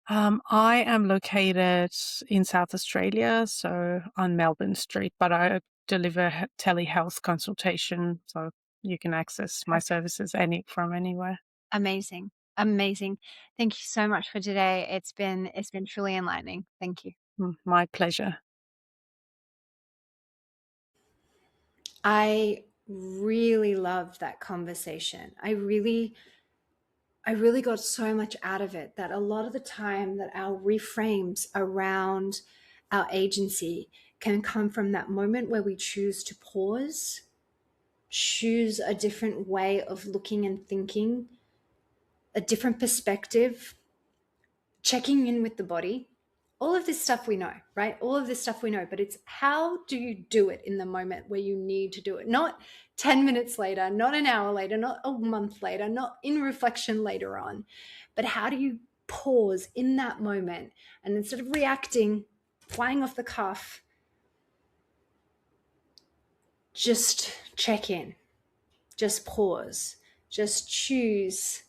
B: I am located in South Australia, so on Melbourne Street, but I deliver telehealth consultation, so you can access my services from anywhere.
A: Amazing. Amazing. Thank you so much for today. It's been truly enlightening. Thank you.
B: My pleasure.
A: I really loved that conversation. I really got so much out of it, that a lot of the time that our reframes around our agency can come from that moment where we choose to pause, choose a different way of looking and thinking, a different perspective, checking in with the body. All of this stuff we know, right? All of this stuff we know, but it's how do you do it in the moment where you need to do it? Not 10 minutes later, not an hour later, not a month later, not in reflection later on, but how do you pause in that moment, and instead of reacting, flying off the cuff, just check in, just pause, just choose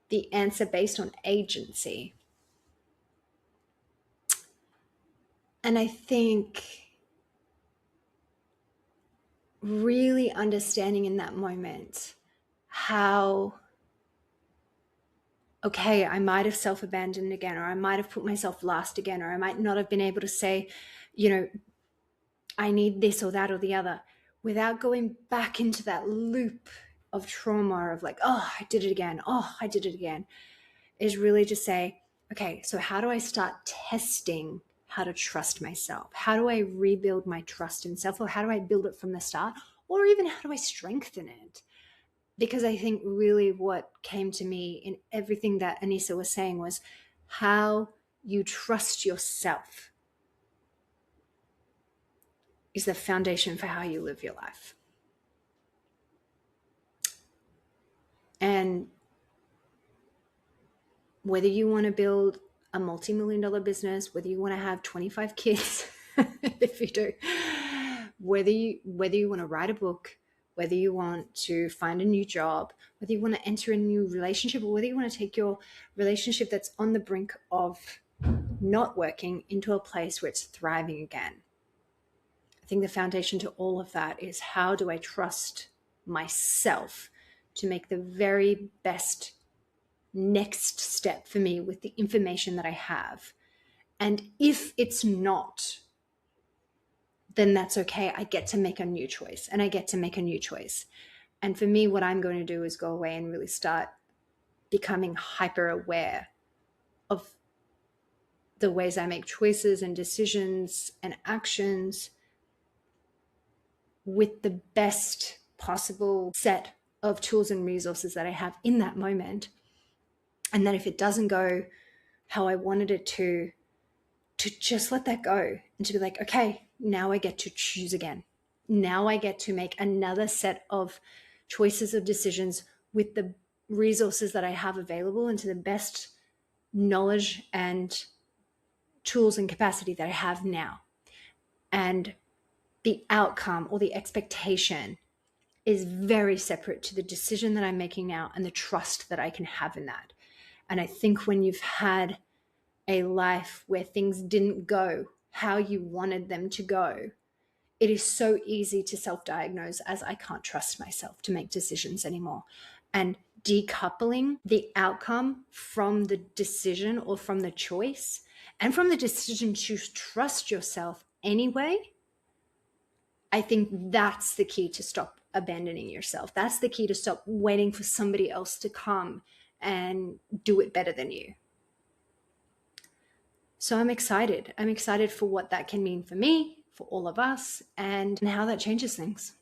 A: the answer based on agency. And I think really understanding in that moment how, okay, I might have self-abandoned again, or I might have put myself last again, or I might not have been able to say, I need this or that or the other, without going back into that loop of trauma of like, oh, I did it again. Oh, I did it again. Is really to say, okay, so how do I start testing how to trust myself? How do I rebuild my trust in self? Or how do I build it from the start? Or even how do I strengthen it? Because I think really what came to me in everything that Anisa was saying was how you trust yourself is the foundation for how you live your life. And whether you want to build a multi-million-dollar business, whether you want to have 25 kids, if you do, whether you want to write a book, whether you want to find a new job, whether you want to enter a new relationship, or whether you want to take your relationship that's on the brink of not working into a place where it's thriving again. I think the foundation to all of that is, how do I trust myself to make the very best next step for me with the information that I have? And if it's not, then that's okay. I get to make a new choice, and I get to make a new choice. And for me, what I'm going to do is go away and really start becoming hyper aware of the ways I make choices and decisions and actions with the best possible set of tools and resources that I have in that moment. And then if it doesn't go how I wanted it to just let that go and to be like, okay, now I get to choose again. Now I get to make another set of choices of decisions with the resources that I have available and to the best knowledge and tools and capacity that I have now. And the outcome or the expectation is very separate to the decision that I'm making now and the trust that I can have in that. And I think when you've had a life where things didn't go how you wanted them to go, it is so easy to self-diagnose as I can't trust myself to make decisions anymore. And decoupling the outcome from the decision or from the choice and from the decision to trust yourself anyway, I think that's the key to stop abandoning yourself. That's the key to stop waiting for somebody else to come and do it better than you. So I'm excited. I'm excited for what that can mean for me, for all of us, and how that changes things.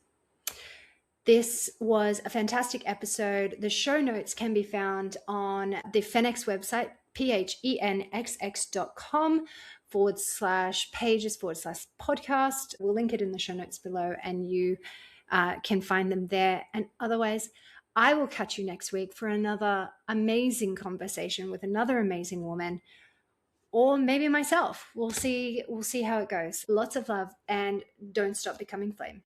A: This was a fantastic episode. The show notes can be found on the Phenx website, phenxx.com/pages/podcast. We'll link it in the show notes below and you can find them there. And otherwise, I will catch you next week for another amazing conversation with another amazing woman, or maybe myself. We'll see how it goes. Lots of love and don't stop becoming flame.